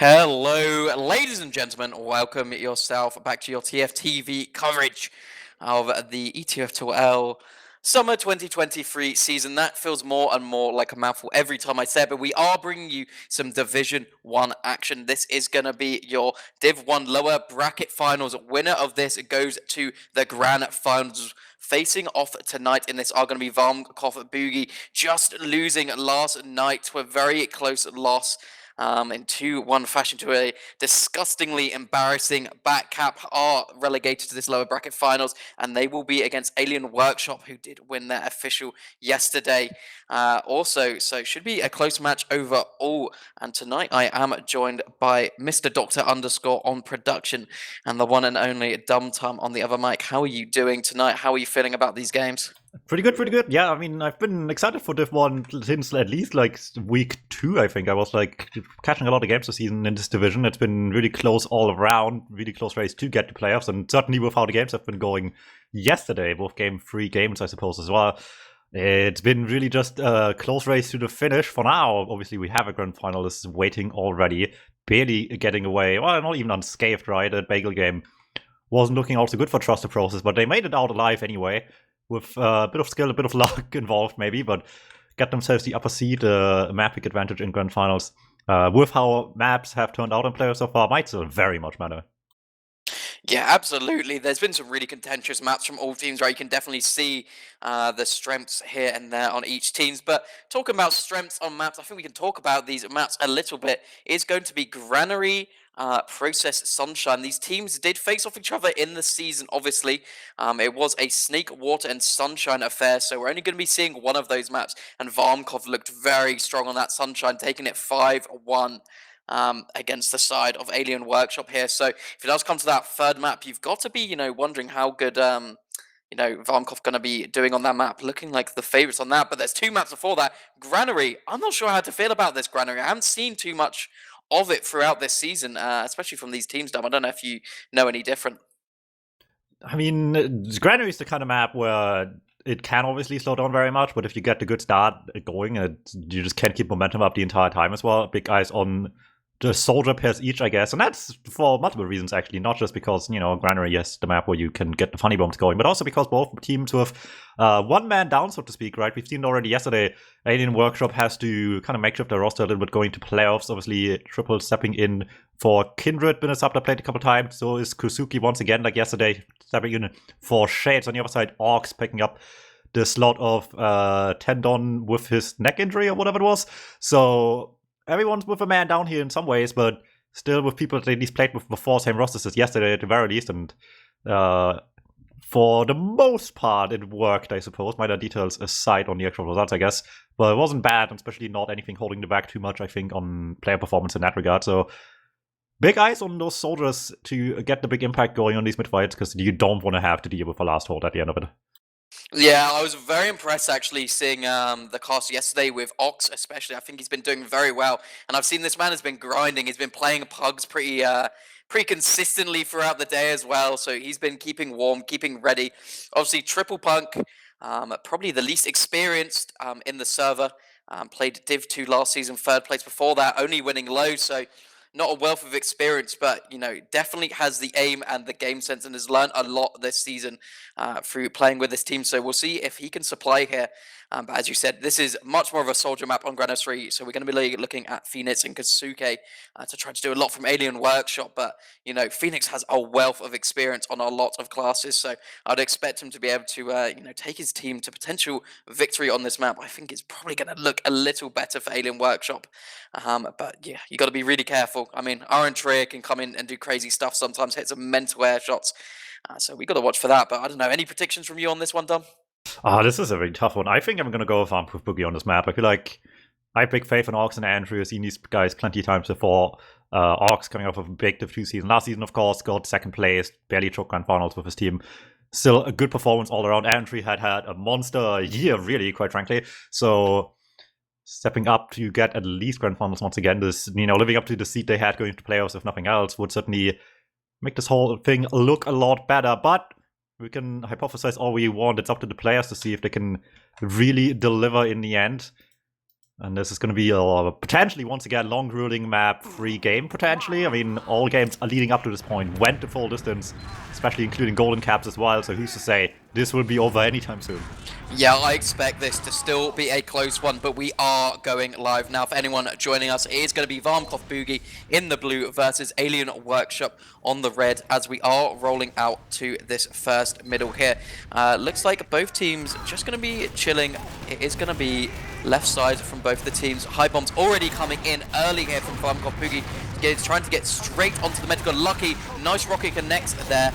Hello, ladies and gentlemen. Welcome yourself back to your TFTV coverage of the ETF2L Summer 2023 season. That feels more and more like a mouthful every time I say it, but we are bringing you some Division 1 action. This is going to be your Div 1 lower bracket finals. Winner of this goes to the Grand Finals. Facing off tonight in this are going to be Varmkorv Boogie, just losing last night to a very close loss in 2-1 fashion to a disgustingly embarrassing back cap, are relegated to this lower bracket finals, and they will be against Alien Workshop, who did win their official yesterday. So it should be a close match overall. And tonight I am joined by Mr. Doctor underscore on production and the one and only Dum Tum on the other mic. How are you doing tonight? How are you feeling about these games? Pretty good, pretty good. Yeah, I mean, I've been excited for Div 1 since at least like week 2, I think. I was like catching a lot of games this season in this division. It's been really close all around, really close race to get to playoffs, and certainly with how the games have been going yesterday, both game 3 games, I suppose, as well. It's been really just a close race to the finish for now. Obviously, we have a grand finalist waiting already, barely getting away. Well, not even unscathed, right? That Bagel game wasn't looking all so good for Trust the Process, but they made it out alive anyway, with a bit of skill, a bit of luck involved maybe, but get themselves the upper seed, a map pick advantage in grand finals. With how maps have turned out in playoffs so far, might still very much matter. Yeah, absolutely. There's been some really contentious maps from all teams, right? You can definitely see the strengths here and there on each teams. But talking about strengths on maps, I think we can talk about these maps a little bit. It's going to be Granary, Process, Sunshine. These teams did face off each other in the season, obviously. It was a Snake, Water, and Sunshine affair, so we're only going to be seeing one of those maps. And Varmkorv looked very strong on that Sunshine, taking it 5-1. Against the side of Alien Workshop here. So if it does come to that third map, you've got to be, wondering how good, Varmkorv going to be doing on that map, looking like the favourites on that. But there's 2 maps before that. Granary, I'm not sure how to feel about this Granary. I haven't seen too much of it throughout this season, especially from these teams, Dom. I don't know if you know any different. I mean, Granary is the kind of map where it can obviously slow down very much, but if you get the good start going, you just can't keep momentum up the entire time as well. Big eyes on the soldier pairs each, I guess, and that's for multiple reasons actually, not just because Granary is the map where you can get the funny bombs going, but also because both teams with one man down, so to speak, right? We've seen it already yesterday. Alien Workshop has to kind of make shift their roster a little bit going to playoffs. Obviously, Triple stepping in for Kindred, been a sub that played a couple times. So is Kusuki once again, like yesterday, stepping in for Shades. On the other side, Orcs picking up the slot of Tendon with his neck injury or whatever it was. So everyone's with a man down here in some ways, but still with people that at least played with before, same rosters as yesterday at the very least. And for the most part, it worked, I suppose. Minor details aside on the actual results, I guess. But it wasn't bad, and especially not anything holding them back too much, I think, on player performance in that regard. So big eyes on those soldiers to get the big impact going on these mid-fights, because you don't want to have to deal with a last hold at the end of it. Yeah, I was very impressed actually seeing the cast yesterday with Ox, especially. I think he's been doing very well, and I've seen this man has been grinding. He's been playing pugs pretty consistently throughout the day as well. So he's been keeping warm, keeping ready. Obviously, Triple Punk, probably the least experienced in the server. Played Div 2 last season, 3rd place before that, only winning low. So not a wealth of experience, but definitely has the aim and the game sense, and has learned a lot this season through playing with this team. So we'll see if he can supply here. But as you said, this is much more of a soldier map on Granary, so we're going to be looking at Phoenix and Kazuke to try to do a lot from Alien Workshop. But Phoenix has a wealth of experience on a lot of classes, so I'd expect him to be able to take his team to potential victory on this map. I think it's probably going to look a little better for Alien Workshop. But yeah, you got to be really careful. I mean, Aaron Trier can come in and do crazy stuff sometimes, hit some mental air shots. So we got to watch for that. But I don't know. Any predictions from you on this one, Dom? This is a very tough one. I think I'm going to go with Varmkorv Boogie on this map. I feel like I have big faith in Orcs and Andrew. I've seen these guys plenty of times before. Orcs coming off of a big Div 2 season. Last season, of course, got 2nd place, barely took grand finals with his team. Still a good performance all around. Andrew had a monster year, really, quite frankly. So stepping up to get at least grand finals once again, this, living up to the seed they had going to playoffs, if nothing else, would certainly make this whole thing look a lot better. But we can hypothesize all we want. It's up to the players to see if they can really deliver in the end. And this is going to be a potentially, once again, long ruling map free game, potentially. I mean, all games are leading up to this point went the full distance, especially including golden caps as well, so who's to say this will be over anytime soon. Yeah, I expect this to still be a close one, but we are going live now. For anyone joining us, it is going to be Varmkorv Boogie in the blue versus Alien Workshop on the red as we are rolling out to this first middle here. Looks like both teams just going to be chilling. It is going to be left side from both the teams. High bombs already coming in early here from Varmkorv Boogie. He's trying to get straight onto the medical. Lucky, nice rocket connects there.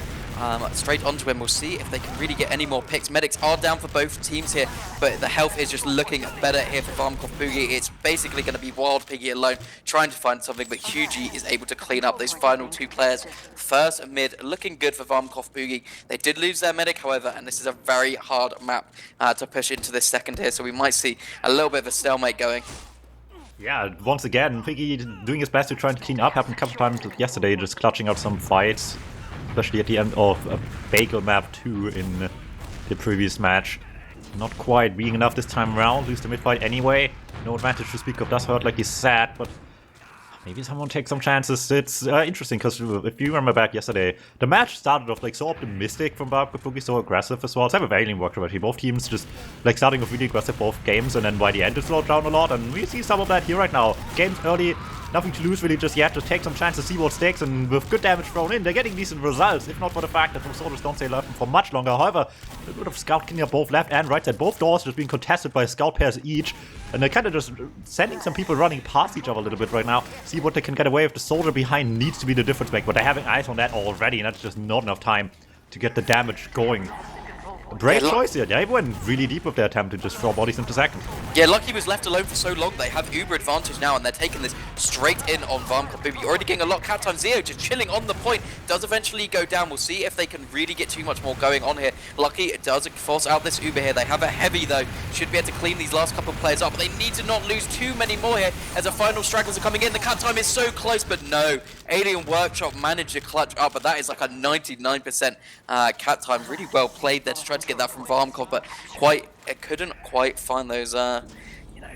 Straight onto him. We'll see if they can really get any more picks. Medics are down for both teams here, but the health is just looking better here for Varmkorv Boogie. It's basically going to be Wild Piggy alone trying to find something, but Hugie is able to clean up those final two players. First mid looking good for Varmkorv Boogie. They did lose their medic, however, and this is a very hard map to push into this second here, so we might see a little bit of a stalemate going. Yeah, once again, Piggy doing his best to try and clean up. Happened a couple of times yesterday, just clutching out some fights. Especially at the end of a Bagel map 2 in the previous match. Not quite being enough this time around, lose the mid-fight anyway. No advantage to speak of, does hurt like he said, but maybe someone takes some chances. It's interesting, because if you remember back yesterday, the match started off like so optimistic from Varmkorv Boogie, so aggressive as well. Same with Alien Workshop actually, both teams just like starting off really aggressive both games, and then by the end it slowed down a lot, and we see some of that here right now. Games early, nothing to lose really just yet, just take some chances, see what sticks, and with good damage thrown in, they're getting decent results, if not for the fact that those soldiers don't stay alive for much longer. However, a bit of scout cleaning up both left and right side, both doors just being contested by scout pairs each, and they're kind of just sending some people running past each other a little bit right now, see what they can get away with. The soldier behind needs to be the difference maker, but they're having eyes on that already, and that's just not enough time to get the damage going. Brave choice here. They went really deep with their attempt to just throw bodies into second. Yeah, Lucky was left alone for so long. They have uber advantage now, and they're taking this straight in on Varmkorv Boogie. Already getting a lot. Cat time Zeo just chilling on the point. Does eventually go down. We'll see if they can really get too much more going on here. Lucky does force out this uber here. They have a heavy though. Should be able to clean these last couple of players up, but they need to not lose too many more here as the final stragglers are coming in. The cat time is so close, but no. Alien Workshop managed to clutch up, but that is like a 99% cat time. Really well played there to try to get that from Varmkorv, but couldn't quite find those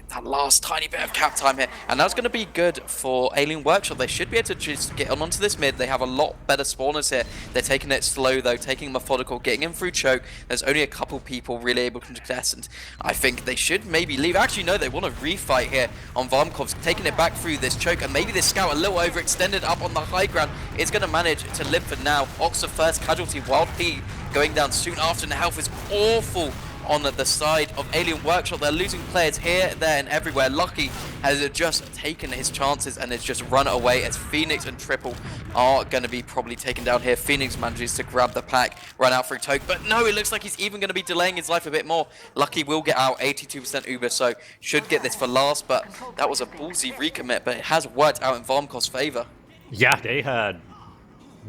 that last tiny bit of cap time here, and that's going to be good for Alien Workshop. They should be able to just get onto this mid. They have a lot better spawners here. They're taking it slow though, taking methodical, getting in through choke. There's only a couple people really able to contest, and I think they should maybe leave. Actually, no, they want to refight here on Varmkorv's, taking it back through this choke, and maybe this scout a little overextended up on the high ground is going to manage to live for now. Ox the first casualty, Wild P going down soon after, and the health is awful on the side of Alien Workshop. They're losing players here, there, and everywhere. Lucky has just taken his chances and has just run away as Phoenix and Triple are going to be probably taken down here. Phoenix manages to grab the pack, run out through Toke, but no, it looks like he's even going to be delaying his life a bit more. Lucky will get out 82% Uber, so should get this for last, but that was a ballsy recommit, but it has worked out in Varmkorv's favor. Yeah, they had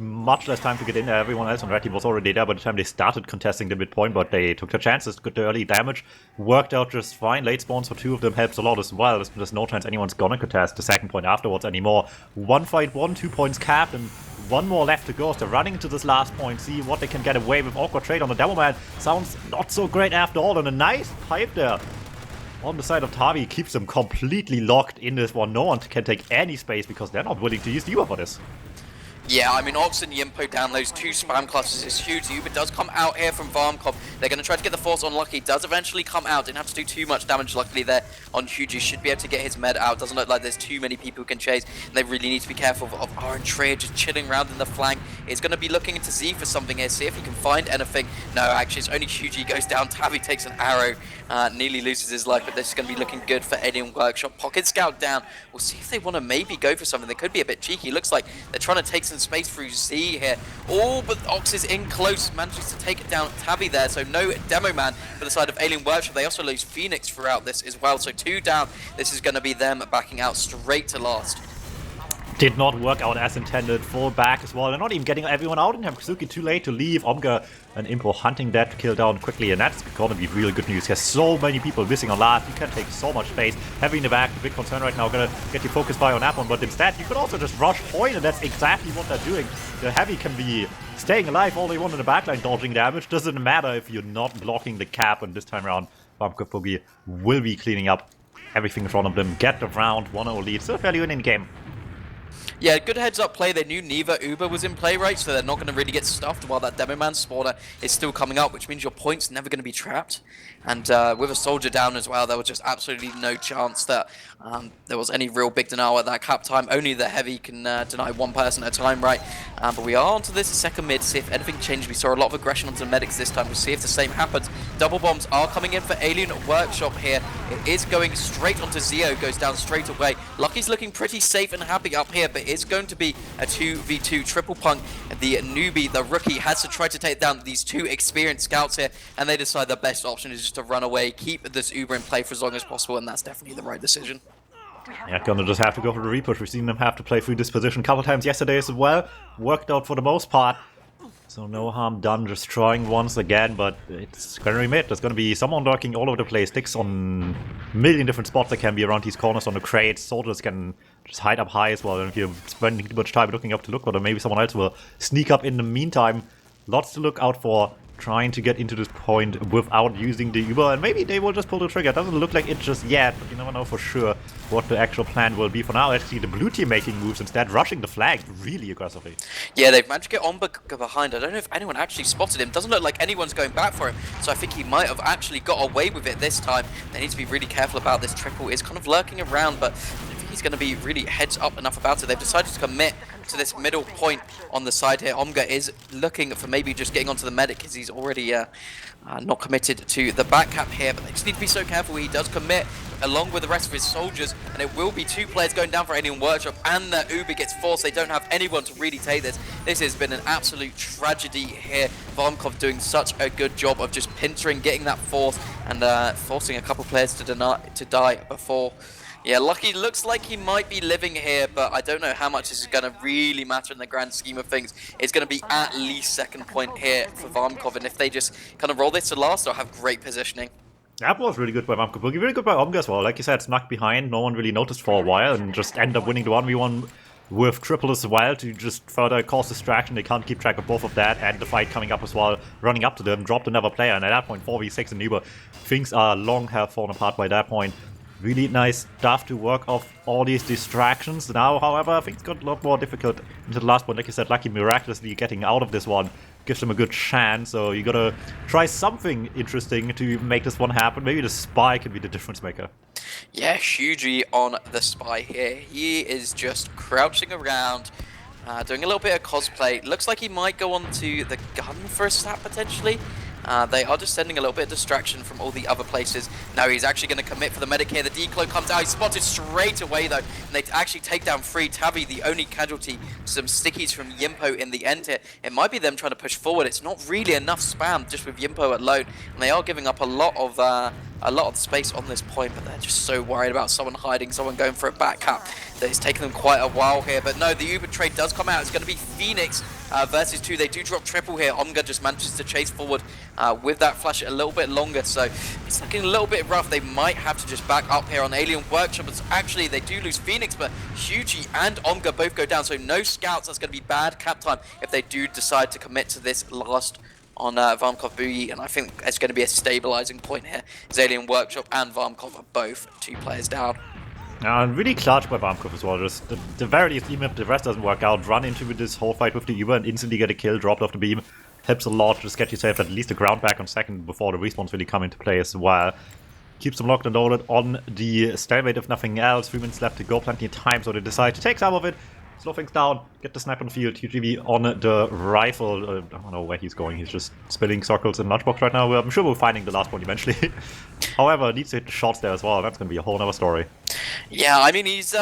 much less time to get in there. Everyone else on red team was already there by the time they started contesting the midpoint, but they took their chances, got the early damage, worked out just fine. Late spawns for two of them helps a lot as well. There's no chance anyone's gonna contest the second point afterwards anymore. One fight, 2 points capped, and one more left to go. So they're running into this last point, see what they can get away with. Awkward trade on the Devil Man. Sounds not so great after all, and a nice pipe there on the side of Tavi keeps them completely locked in this one. No one can take any space because they're not willing to use Diva for this. Yeah, I mean, Ox and Yimpo down those two spam clusters is huge. Uber does come out here from Varmkorv. They're going to try to get the force on Lucky. Does eventually come out. Didn't have to do too much damage, luckily, there on Hugie. Should be able to get his med out. Doesn't look like there's too many people who can chase. And they really need to be careful of Aaron Trier just chilling around in the flank. He's going to be looking into Z for something here. See if he can find anything. No, actually, it's only Hugie goes down. Tavi takes an arrow. Nearly loses his life, but this is going to be looking good for Alien Workshop. Pocket Scout down. We'll see if they want to maybe go for something. They could be a bit cheeky. Looks like they're trying to take some space through Z here. Oh, but Ox is in close, manages to take it down Tabby there, so no Demo Man for the side of Alien Workshop. They also lose Phoenix throughout this as well, so 2 down. This is going to be them backing out straight to last. Did not work out as intended. Fall back as well. They're not even getting everyone out in time. Kazuki too late to leave. Omga and Impo hunting that kill down quickly, and that's gonna be really good news. There's so many people missing on last. You can take so much space. Heavy in the back, the big concern right now, gonna get your focus by on that one, but instead you could also just rush point, and that's exactly what they're doing. The Heavy can be staying alive all they want in the backline, dodging damage. Doesn't matter if you're not blocking the cap, and this time around, Varmkorv Boogie will be cleaning up everything in front of them, get the round 1-0 lead. Still fairly winning the game. Yeah, good heads-up play. They knew neither Uber was in play, right? So they're not going to really get stuffed while that Demo Man spawner is still coming up, which means your point's never going to be trapped. And with a soldier down as well, there was just absolutely no chance that there was any real big denial at that cap time. Only the heavy can deny one person at a time, right? But we are onto this second mid. See if anything changed. We saw a lot of aggression onto the medics this time. We'll see if the same happens. Double bombs are coming in for Alien Workshop here. It is going straight onto Zeo, goes down straight away. Lucky's looking pretty safe and happy up here, but it's going to be a 2v2 triple punk. The newbie, the rookie, has to try to take down these two experienced scouts here, and they decide the best option is just to run away, keep this Uber in play for as long as possible, and that's definitely the right decision. Yeah, gonna just have to go for the repush. We've seen them have to play through this position a couple times yesterday as well. Worked out for the most part. So no harm done, just trying once again, but it's Granary mid. There's gonna be someone lurking all over the place. Sticks on a million different spots that can be around these corners on the crates. Soldiers can just hide up high as well. And if you're spending too much time looking up to look for them, maybe someone else will sneak up in the meantime. Lots to look out for. Trying to get into this point without using the Uber, and maybe they will just pull the trigger. It doesn't look like it just yet, but you never know for sure what the actual plan will be. For now, actually, the blue team making moves instead, rushing the flag really aggressively. Yeah, they've managed to get Omba behind. I don't know if anyone actually spotted him. Doesn't look like anyone's going back for him, so I think he might have actually got away with it this time. They need to be really careful about this. Triple is kind of lurking around, but I think he's going to be really heads up enough about it. They've decided to commit to this middle point on the side here. Omga is looking for maybe just getting onto the medic because he's already not committed to the back cap here, but they just need to be so careful. He does commit along with the rest of his soldiers, and it will be two players going down for Alien Workshop, and the Uber gets forced. They don't have anyone to really take this. This has been an absolute tragedy here. Varmkorv doing such a good job of just pinching, getting that force, and forcing a couple players to die before. Yeah, Lucky looks like he might be living here, but I don't know how much this is going to really matter in the grand scheme of things. It's going to be at least second point here for Varmkorv, and if they just kind of roll this to last, they'll have great positioning. That was really good by Varmkorv. Boogie, really good by Omga as well. Like you said, snuck behind, no one really noticed for a while, and just end up winning the 1v1 with triple as well to just further cause distraction. They can't keep track of both of that, and the fight coming up as well, running up to them, dropped another player, and at that point, 4v6 in Uber. Things are long have fallen apart by that point. Really nice stuff to work off all these distractions. Now, however, things got a lot more difficult into the last one. Like you said, Lucky miraculously getting out of this one gives them a good chance. So you gotta try something interesting to make this one happen. Maybe the spy can be the difference maker. Yeah, hugely on the spy here. He is just crouching around, doing a little bit of cosplay. Looks like he might go on to the gun for a stat potentially. They are just sending a little bit of distraction from all the other places. Now he's actually going to commit for the medic here. The declo comes out. He's spotted straight away, though. And they actually take down free. Tabby, the only casualty. Some stickies from Yimpo in the end here. It might be them trying to push forward. It's not really enough spam just with Yimpo alone. And they are giving up a lot of space on this point, but they're just so worried about someone hiding, someone going for a back cap. That it's taken them quite a while here. But no, the Uber trade does come out. It's going to be Phoenix versus 2. They do drop triple here. Omga just manages to chase forward with that flash a little bit longer, so it's looking a little bit rough. They might have to just back up here on Alien Workshop, but actually they do lose Phoenix, but Hugie and Omga both go down, so no scouts. That's going to be bad cap time if they do decide to commit to this last on Varmkorv Boogie, and I think it's going to be a stabilizing point here. Alien Workshop and Varmkorv are both 2 players down. Really clutch by Varmkorv as well. Just the very least, even if the rest doesn't work out, run into this whole fight with the Uber and instantly get a kill, dropped off the beam. Helps a lot to just get yourself at least a ground back on second before the respawns really come into play as well. Keeps them locked and loaded on the stalemate if nothing else. 3 minutes left to go, plenty of time, so they decide to take some of it, slow things down, get the sniper on the field. UGV on the rifle. I don't know where he's going. He's just spinning circles in lunchbox right now. I'm sure we're finding the last one eventually. However, needs to hit the shots there as well. That's going to be a whole other story. Yeah, I mean, he's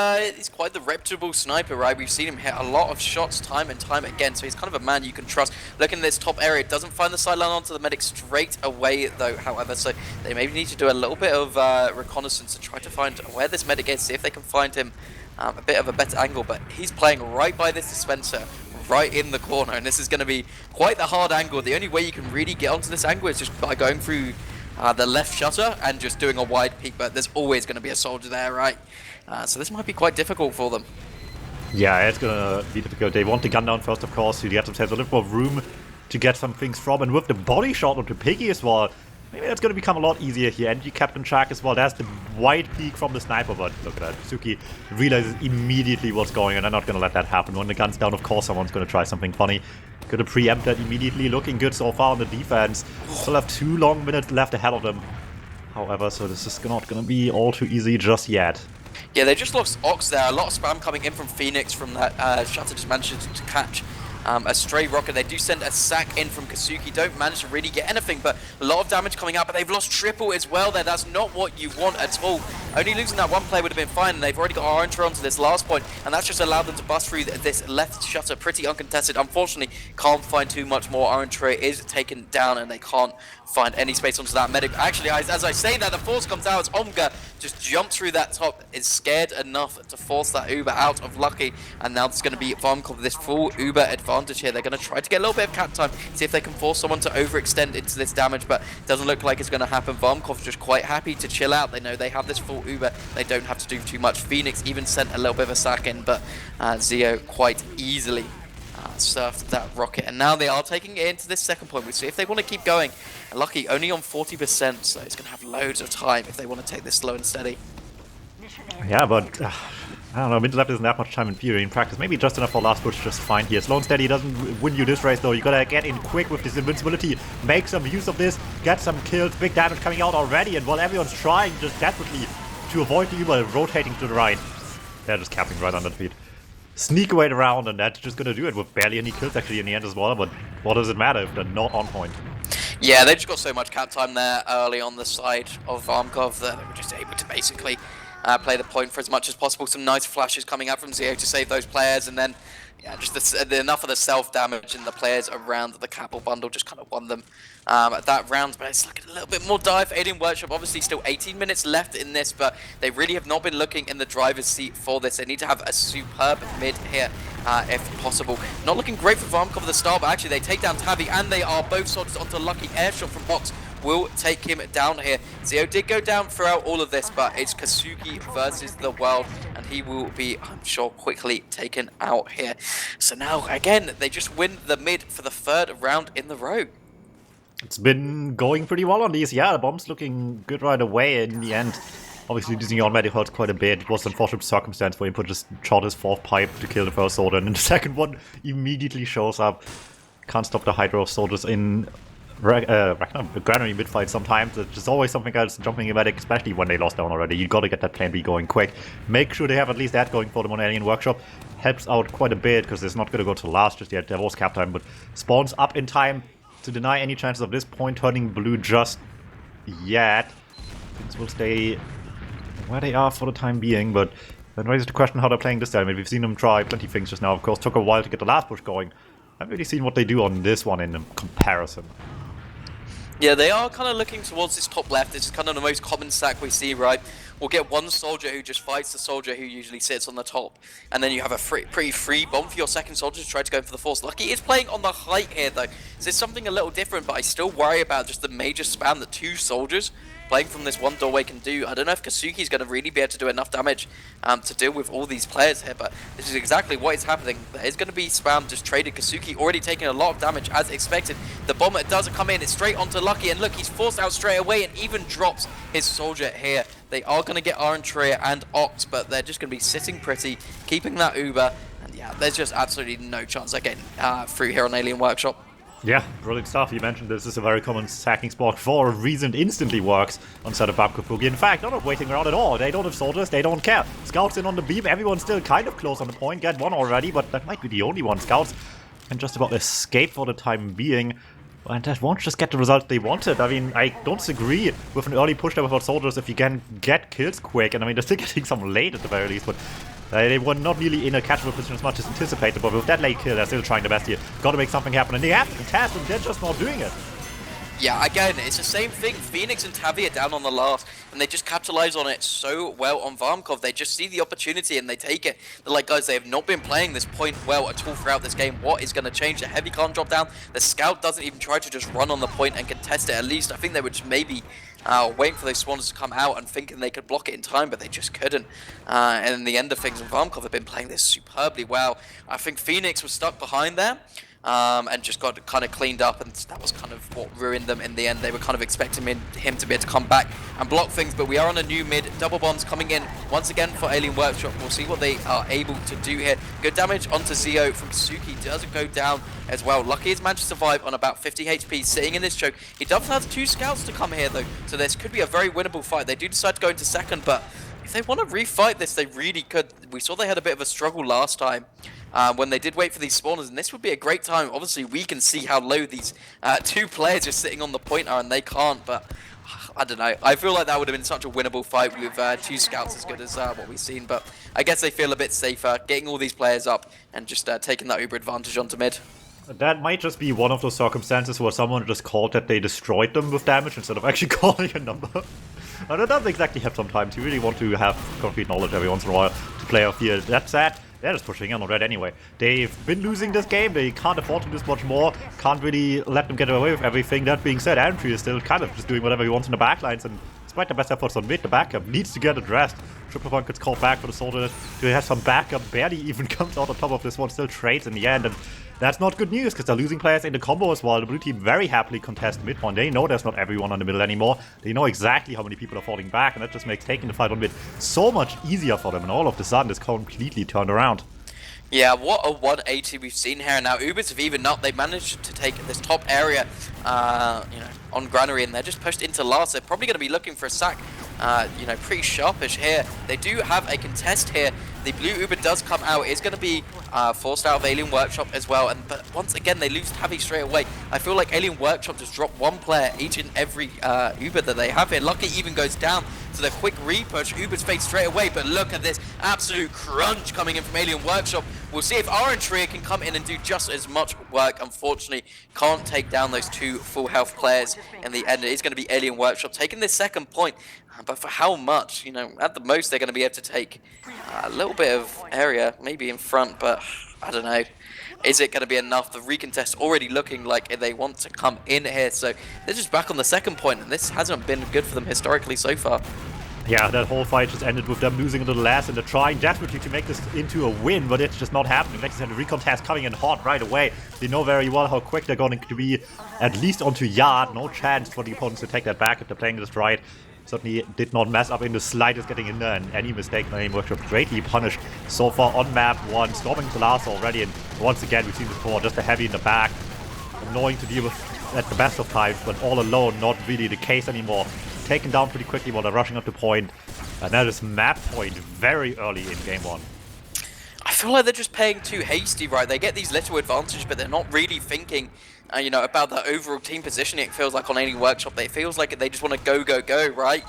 quite the reputable sniper, right? We've seen him hit a lot of shots time and time again, so he's kind of a man you can trust. Look in this top area, doesn't find the sideline onto the medic straight away, though, however, so they maybe need to do a little bit of reconnaissance and try to find where this medic is, see if they can find him a bit of a better angle, but he's playing right by this dispenser, right in the corner, and this is going to be quite the hard angle. The only way you can really get onto this angle is just by going through the left shutter and just doing a wide peek, but there's always going to be a soldier there, right? So this might be quite difficult for them. Yeah, it's gonna be difficult. They want the gun down first, of course, to get themselves a little more room to get some things from, and with the body shot onto Piggy as well, Maybe that's going to become a lot easier here. And you Captain Shark as well. There's the white peak from the sniper, but look at that. Suki realizes immediately what's going on. I'm not going to let that happen. When the gun's down, of course, someone's going to try something funny. Going to preempt that immediately. Looking good so far on the defense. Still have 2 long minutes left ahead of them. However, so this is not going to be all too easy just yet. Yeah, they just lost Ox there. A lot of spam coming in from Phoenix from that Shutter just managed to catch a stray rocket. They do send a sack in from Kazuki. Don't manage to really get anything, but a lot of damage coming out. But they've lost triple as well there. That's not what you want at all. Only losing that one play would have been fine, and they've already got orange onto this last point, and that's just allowed them to bust through this left shutter pretty uncontested. Unfortunately, can't find too much more. Orange tray is taken down, and they can't find any space onto that medic. Actually, as I say that, the force comes out as Omga just jumps through that top, is scared enough to force that Uber out of Lucky, and now it's going to be Varmkorv with this full Uber advantage here. They're going to try to get a little bit of cap time, see if they can force someone to overextend into this damage, but it doesn't look like it's going to happen. Varmkorv's just quite happy to chill out. They know they have this full Uber. They don't have to do too much. Phoenix even sent a little bit of a sack in, but Zio quite easily surfed that rocket, and now they are taking it into this second point. We'll see if they want to keep going. And Lucky only on 40%, so it's going to have loads of time if they want to take this slow and steady. Yeah, but I don't know, mid left isn't that much time in theory. In practice, maybe just enough for last push, just fine here. Slow and steady doesn't win you this race though. You gotta get in quick with this invincibility, make some use of this, get some kills, big damage coming out already, and while everyone's trying just desperately to avoid the Uber rotating to the right, they're just capping right under the feet. Sneak away around, and that's just gonna do it with barely any kills actually in the end as well, but what does it matter if they're not on point? Yeah, they just got so much cap time there early on the side of Varmkorv that they were just able to basically play the point for as much as possible. Some nice flashes coming out from Zio to save those players, and then yeah, just enough of the self-damage and the players around the Capel bundle just kind of won them at that round. But it's looking a little bit more dire for Alien Workshop. Obviously still 18 minutes left in this, but they really have not been looking in the driver's seat for this. They need to have a superb mid here if possible. Not looking great for Varmkorv at the start, but actually they take down Tavi, and they are both soldiers onto Lucky. Airshot from Box will take him down here. Zio did go down throughout all of this, but it's Kazuki versus the world, and he will be, I'm sure, quickly taken out here. So now, again, they just win the mid for the 3rd round in the row. It's been going pretty well on these. Yeah, the bomb's looking good right away in the end. Obviously, losing your medic hurts quite a bit. It was an unfortunate circumstance where he just shot his 4th pipe to kill the first soldier, and then the second one immediately shows up. Can't stop the Hydra of soldiers in Granary mid-fight sometimes. There's always something else jumping in medic, especially when they lost down already. You gotta get that plan B going quick. Make sure they have at least that going for them on Alien Workshop. Helps out quite a bit, because it's not gonna go to last just yet. There was cap time, but spawns up in time to deny any chances of this point turning blue just yet. Things will stay where they are for the time being, but then raises the question how they're playing this time. I mean, we've seen them try plenty of things just now. Of course, took a while to get the last push going. I haven't really seen what they do on this one in comparison. Yeah, they are kind of looking towards this top left. This is kind of the most common stack we see, right? We'll get one soldier who just fights the soldier who usually sits on the top, and then you have a pretty free bomb for your second soldier to try to go for the force. Lucky is playing on the height here, though, so it's something a little different, but I still worry about just the major spam that 2 soldiers playing from this one doorway can do. I don't know if Kazuki's going to really be able to do enough damage to deal with all these players here, but this is exactly what is happening. There is going to be spam just traded. Kazuki already taking a lot of damage as expected. The bomber doesn't come in. It's straight onto Lucky, and look, he's forced out straight away and even drops his soldier here. They are going to get Orange Tria and Ox, but they're just going to be sitting pretty, keeping that Uber, and yeah, there's just absolutely no chance they're getting through here on Alien Workshop. Yeah, brilliant stuff. You mentioned this is a very common sacking spot for a reason. It instantly works on set of Babcock Boogie. In fact, they're not waiting around at all. They don't have soldiers, they don't care. Scouts in on the beam, everyone's still kind of close on the point. Get one already, but that might be the only one. Scouts can just about escape for the time being. And that won't just get the results they wanted. I mean, I don't disagree with an early push there without soldiers if you can get kills quick. And I mean, they're still getting some late at the very least, but they were not really in a catchable position as much as anticipated. But with that late kill, they're still trying their best here. Gotta make something happen, and they have to contest, and they're just not doing it. Yeah, again, it's the same thing. Phoenix and Tavi are down on the last, and they just capitalize on it so well on Varmkorv. They just see the opportunity and they take it. They're like, guys, they have not been playing this point well at all throughout this game. What is going to change? The heavy can't drop down. The scout doesn't even try to just run on the point and contest it. At least I think they were just maybe waiting for those spawners to come out and thinking they could block it in time, but they just couldn't. And in the end of things, Varmkorv have been playing this superbly well. I think Phoenix was stuck behind there. and just got kind of cleaned up, and that was kind of what ruined them in the end. They were kind of expecting him to be able to come back and block things, but we are on a new mid. Double bombs coming in once again for Alien Workshop. We'll see what they are able to do here. Good damage onto Zio from Suki. Doesn't go down as well. Lucky he's managed to survive on about 50 HP, sitting in this choke. He does have 2 scouts to come here though, so this could be a very winnable fight. They do decide to go into second, but if they want to refight this, they really could. We saw they had a bit of a struggle last time when they did wait for these spawners, and this would be a great time. Obviously, we can see how low these 2 players just sitting on the point are, and they can't, but I don't know. I feel like that would have been such a winnable fight with 2 scouts as good as what we've seen, but I guess they feel a bit safer getting all these players up and just taking that uber advantage onto mid. That might just be one of those circumstances where someone just called that they destroyed them with damage instead of actually calling a number. And it doesn't exactly have sometimes. You really want to have concrete knowledge every once in a while to play off here. That said, they're just pushing in on red anyway. They've been losing this game. They can't afford to lose much more. Can't really let them get away with everything. That being said, Andrew is still kind of just doing whatever he wants in the backlines, and despite the best efforts on mid, the backup needs to get addressed. Triple Point gets called back for the soldier to have some backup. Barely even comes out on top of this one. Still trades in the end, and that's not good news because they're losing players in the combo as well. The blue team very happily contest mid one. They know there's not everyone on the middle anymore. They know exactly how many people are falling back, and that just makes taking the fight on mid so much easier for them. And all of a sudden, it's completely turned around. Yeah, what a 180 we've seen here. Now Ubers have evened up. They managed to take this top area, on Granary, and they're just pushed into last. They're probably going to be looking for a sack, pretty sharpish here. They do have a contest here. The blue Uber does come out. It's going to be forced out of Alien Workshop as well. But once again, they lose Tavi straight away. I feel like Alien Workshop just dropped 1 player each and every Uber that they have here. Lucky even goes down to the quick re-push. Uber's face straight away, but look at this absolute crunch coming in from Alien Workshop. We'll see if Orange Trio can come in and do just as much work. Unfortunately, can't take down those 2 full health players in the end. It is going to be Alien Workshop taking this second point, but for how much? At the most they're going to be able to take a little bit of area, maybe in front, but I don't know. Is it going to be enough? The recontest already looking like they want to come in here, so they're just back on the second point, and this hasn't been good for them historically so far. Yeah, that whole fight just ended with them losing a little less, and they're trying desperately to make this into a win, but it's just not happening. Next, the recontest coming in hot right away. They know very well how quick they're going to be, at least onto yard. No chance for the opponents to take that back if they're playing this right. Certainly did not mess up in the slightest getting in there, and any mistake by Alien Workshop greatly punished so far on map 1. Storming to last already, and once again, we've seen this before, just a heavy in the back. Annoying to deal with at the best of times, but all alone, not really the case anymore. Taken down pretty quickly while they're rushing up to point, and that is map point very early in game 1. I feel like they're just playing too hasty, right? They get these little advantages, but they're not really thinking, about the overall team positioning. It feels like on Alien Workshop, it feels like they just want to go, go, go, right?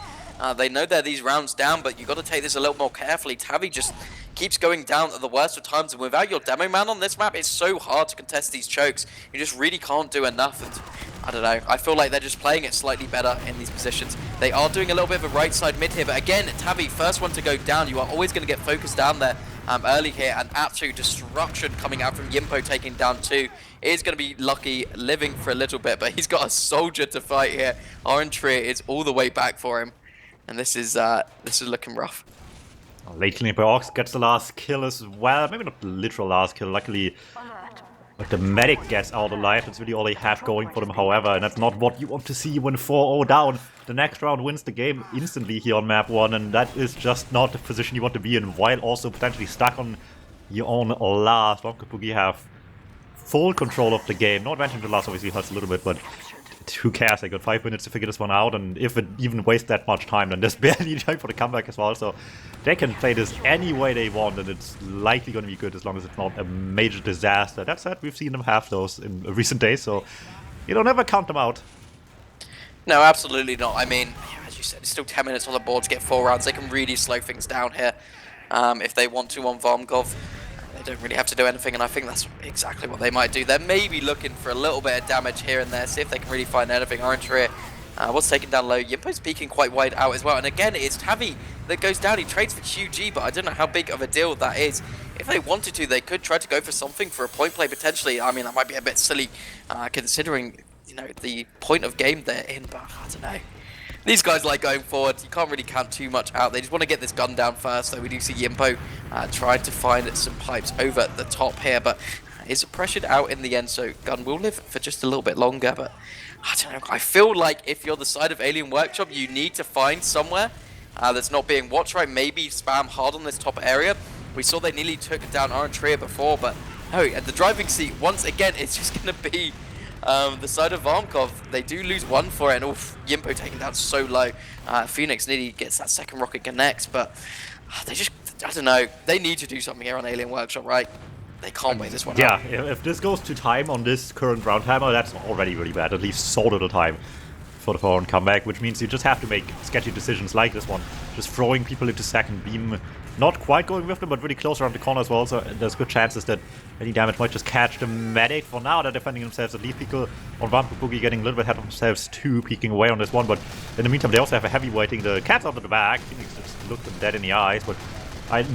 They know they're these rounds down, but you've got to take this a little more carefully. Tavi just keeps going down at the worst of times, and without your demo man on this map, it's so hard to contest these chokes. You just really can't do enough, and I don't know. I feel like they're just playing it slightly better in these positions. They are doing a little bit of a right side mid here, but again, Tavi, first one to go down. You are always going to get focused down there early here, and absolute destruction coming out from Yimpo taking down 2. It is going to be Lucky living for a little bit, but he's got a soldier to fight here. Orange Tree is all the way back for him, and this is looking rough. Lately, Ox gets the last kill as well. Maybe not the literal last kill. Luckily, but the medic gets out alive. That's really all they have going for them, however, and that's not what you want to see when 4-0 down. The next round wins the game instantly here on map 1, and that is just not the position you want to be in, while also potentially stuck on your own last. Boogie have full control of the game. No advantage to last obviously hurts a little bit, but who cares? They got 5 minutes to figure this one out, and if it even wastes that much time, then there's barely time for the comeback as well. So they can play this any way they want, and it's likely going to be good as long as it's not a major disaster. That said, we've seen them have those in recent days, so you don't ever count them out. No, absolutely not. I mean, as you said, it's still 10 minutes on the board to get 4 rounds. They can really slow things down here if they want to on Varmkorv. They don't really have to do anything, and I think that's exactly what they might do. They're maybe looking for a little bit of damage here and there, see if they can really find anything. Orange here was taken down low. Yimpo's peeking quite wide out as well, and again, it's Tavi that goes down. He trades for QG, but I don't know how big of a deal that is. If they wanted to, they could try to go for something for a point play potentially. I mean, that might be a bit silly considering the point of game they're in, but I don't know. These guys like going forward. You can't really count too much out. They just want to get this gun down first. So we do see Yimpo trying to find some pipes over the top here, but is pressured out in the end, so Gun will live for just a little bit longer, but I don't know. I feel like if you're the side of Alien Workshop, you need to find somewhere that's not being watched right. Maybe spam hard on this top area. We saw they nearly took down Arantria before, but no, at the driving seat, once again, it's just going to be the side of Varmkorv. They do lose one for it, and Yimpo taken down so low. Phoenix nearly gets that second rocket connects, but they just, I don't know, they need to do something here on Alien Workshop, right? They can't win this one Yeah, out. if this goes to time on this current ground timer, that's already really bad. At least so little time for the forward comeback, which means you just have to make sketchy decisions like this one. Just throwing people into second beam, not quite going with them, but really close around the corner as well, so there's good chances that any damage might just catch the medic. For now, they're defending themselves, at least people on Varmkorv Boogie getting a little bit ahead of themselves too, peeking away on this one, but in the meantime, they also have a heavy waiting. The cat's out of the back, Phoenix just looked them dead in the eyes, but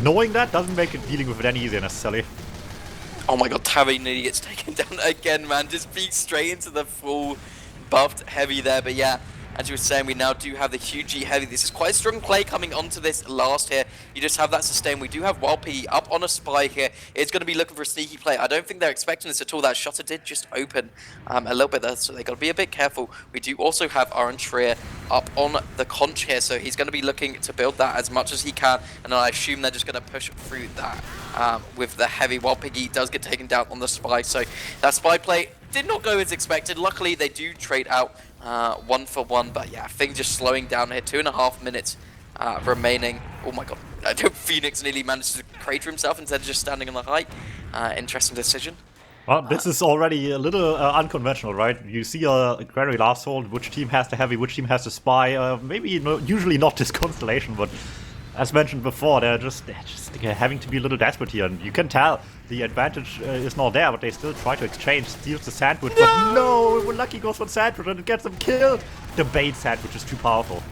knowing that doesn't make it dealing with it any easier necessarily. Oh my god, Tavi nearly gets taken down again, man. Just beat straight into the full buffed heavy there. But yeah, as you were saying, we now do have the huge G heavy. This is quite a strong play coming onto this last here. You just have that sustain. We do have Wild Piggy up on a spy here. It's going to be looking for a sneaky play. I don't think they're expecting this at all. That shutter did just open a little bit there, so they got to be a bit careful. We do also have Aaron Trier up on the conch here, so he's going to be looking to build that as much as he can, and I assume they're just going to push through that with the heavy. Wild Piggy does get taken down on the spy, so that spy play did not go as expected. Luckily, they do trade out 1 for 1, but yeah, things just slowing down here. 2.5 minutes remaining. Oh my god, Phoenix nearly managed to crater himself instead of just standing on the height. Interesting decision. Well, this is already a little unconventional, right? You see a Granary last hold, which team has the heavy, which team has the spy. Maybe usually not this constellation, but as mentioned before, they're just having to be a little desperate here, and you can tell the advantage is not there, but they still try to exchange, steals the sandwich, but no, Lucky goes for the sandwich and it gets them killed. The bait sandwich is too powerful.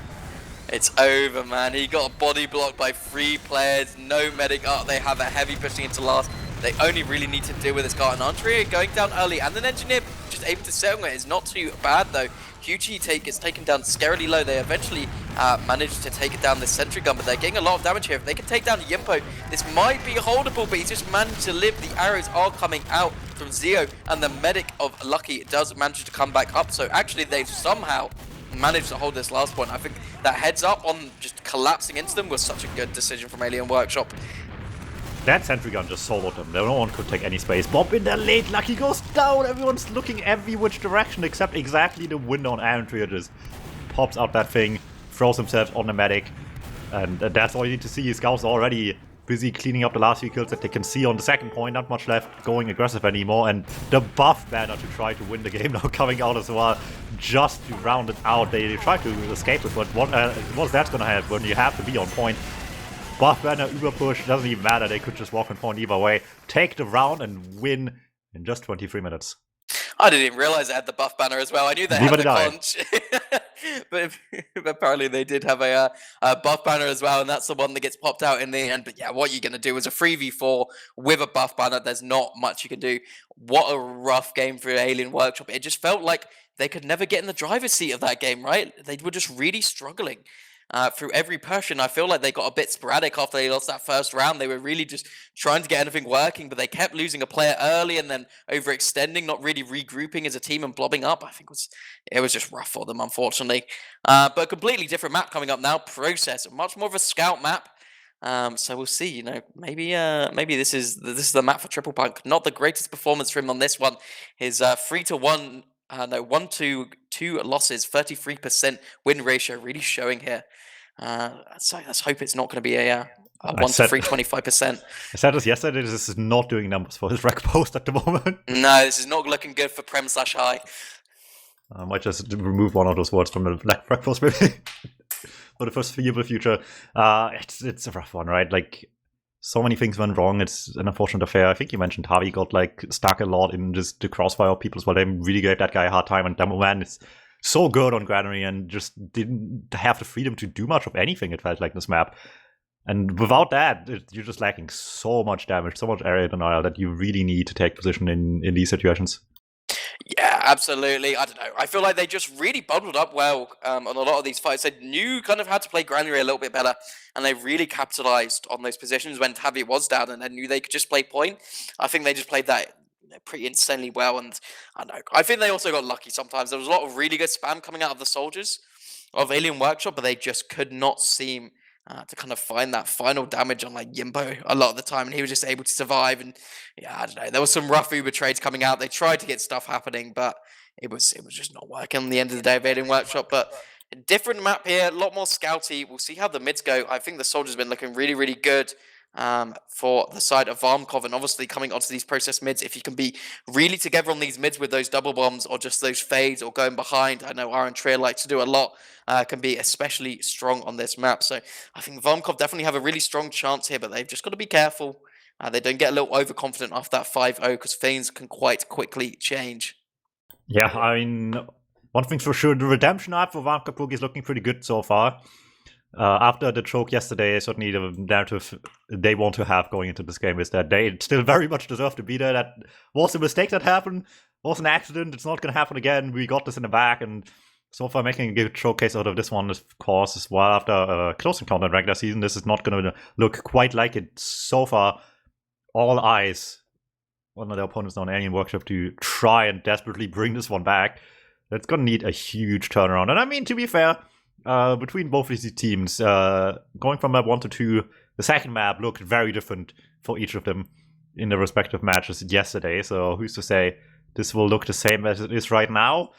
It's over, man. He got a body blocked by 3 players, no medic up. They have a heavy pushing into last. They only really need to deal with this guy. And Andrea going down early, and then Engineer just able to settle it. It's not too bad, though. QG gets taken down scarily low. They eventually managed to take it down this sentry gun, but they're getting a lot of damage here. If they can take down Yimpo, this might be holdable, but he's just managed to live. The arrows are coming out from Zeo, and the medic of Lucky does manage to come back up. So actually, they've somehow managed to hold this last point. I think that heads up on just collapsing into them was such a good decision from Alien Workshop. That sentry gun just soloed them. No one could take any space. Bob in there late. Lucky goes down. Everyone's looking every which direction except exactly the window on Arantria. Just pops out that thing, throws himself on the medic, and that's all you need to see. Scouts already busy cleaning up the last few kills that they can see on the second point. Not much left going aggressive anymore, and the buff banner to try to win the game now coming out as well, just to round it out. They try to escape it, but what's that gonna help when you have to be on point? Buff banner, Uber push, doesn't even matter. They could just walk on point either way, take the round and win in just 23 minutes. I didn't even realize they had the buff banner as well. I knew they had the conch, but apparently they did have a buff banner as well, and that's the one that gets popped out in the end. But yeah, what you're going to do is a 3v4 with a buff banner. There's not much you can do. What a rough game for Alien Workshop. It just felt like they could never get in the driver's seat of that game, right? They were just really struggling. Through every push, and I feel like they got a bit sporadic after they lost that first round. They were really just trying to get anything working, but they kept losing a player early and then overextending, not really regrouping as a team and blobbing up. I think it was just rough for them, unfortunately. But a completely different map coming up now. Process, much more of a scout map. So we'll see. You know, maybe this is the map for Triple Punk. Not the greatest performance for him on this one. His 3-1. No, 1-2 losses, 33% win ratio, really showing here. So let's hope it's not going to be a 1-3, 25%. I said this yesterday, this is not doing numbers for his rec post at the moment. No, this is not looking good for Prem/High. I might just remove one of those words from the rec post, maybe. For the foreseeable future. It's a rough one, right? Like, so many things went wrong. It's an unfortunate affair. I think you mentioned Harvey got like stuck a lot in just the crossfire of people as well. They really gave that guy a hard time, and Demoman is so good on Granary and just didn't have the freedom to do much of anything, it felt like, this map. And without that, you're just lacking so much damage, so much area denial that you really need to take position in these situations. Yeah, absolutely. I don't know. I feel like they just really bundled up well on a lot of these fights. They knew kind of how to play Granary a little bit better, and they really capitalized on those positions when Tavi was down, and they knew they could just play point. I think they just played that pretty insanely well. And I don't know, I think they also got lucky sometimes. There was a lot of really good spam coming out of the soldiers of Alien Workshop, but they just could not seem to kind of find that final damage on like Yimbo a lot of the time, and he was just able to survive. And yeah, I don't know, there was some rough Uber trades coming out. They tried to get stuff happening, but it was just not working on the end of the day of Alien Workshop. But a different map here, a lot more scouty. We'll see how the mids go. I think the soldiers have been looking really, really good for the side of Varmkorv, and obviously coming onto these process mids, if you can be really together on these mids with those double bombs or just those fades or going behind, I know Aaron Trier likes to do a lot, can be especially strong on this map. So I think Varmkorv definitely have a really strong chance here, but they've just got to be careful. They don't get a little overconfident after that 5-0 because things can quite quickly change. Yeah, I mean, one thing's for sure, the redemption arc for Varmkorv Boogie is looking pretty good so far. After the choke yesterday, certainly the narrative they want to have going into this game is that they still very much deserve to be there. That was a mistake that happened, was an accident, it's not going to happen again. We got this in the back, and so far making a good showcase out of this one, of course, as well. After a close encounter in regular season, this is not going to look quite like it so far. All eyes on their opponents on Alien Workshop to try and desperately bring this one back. It's going to need a huge turnaround. And I mean, to be fair, between both of these teams, going from map 1 to 2, the second map looked very different for each of them in their respective matches yesterday. So who's to say this will look the same as it is right now?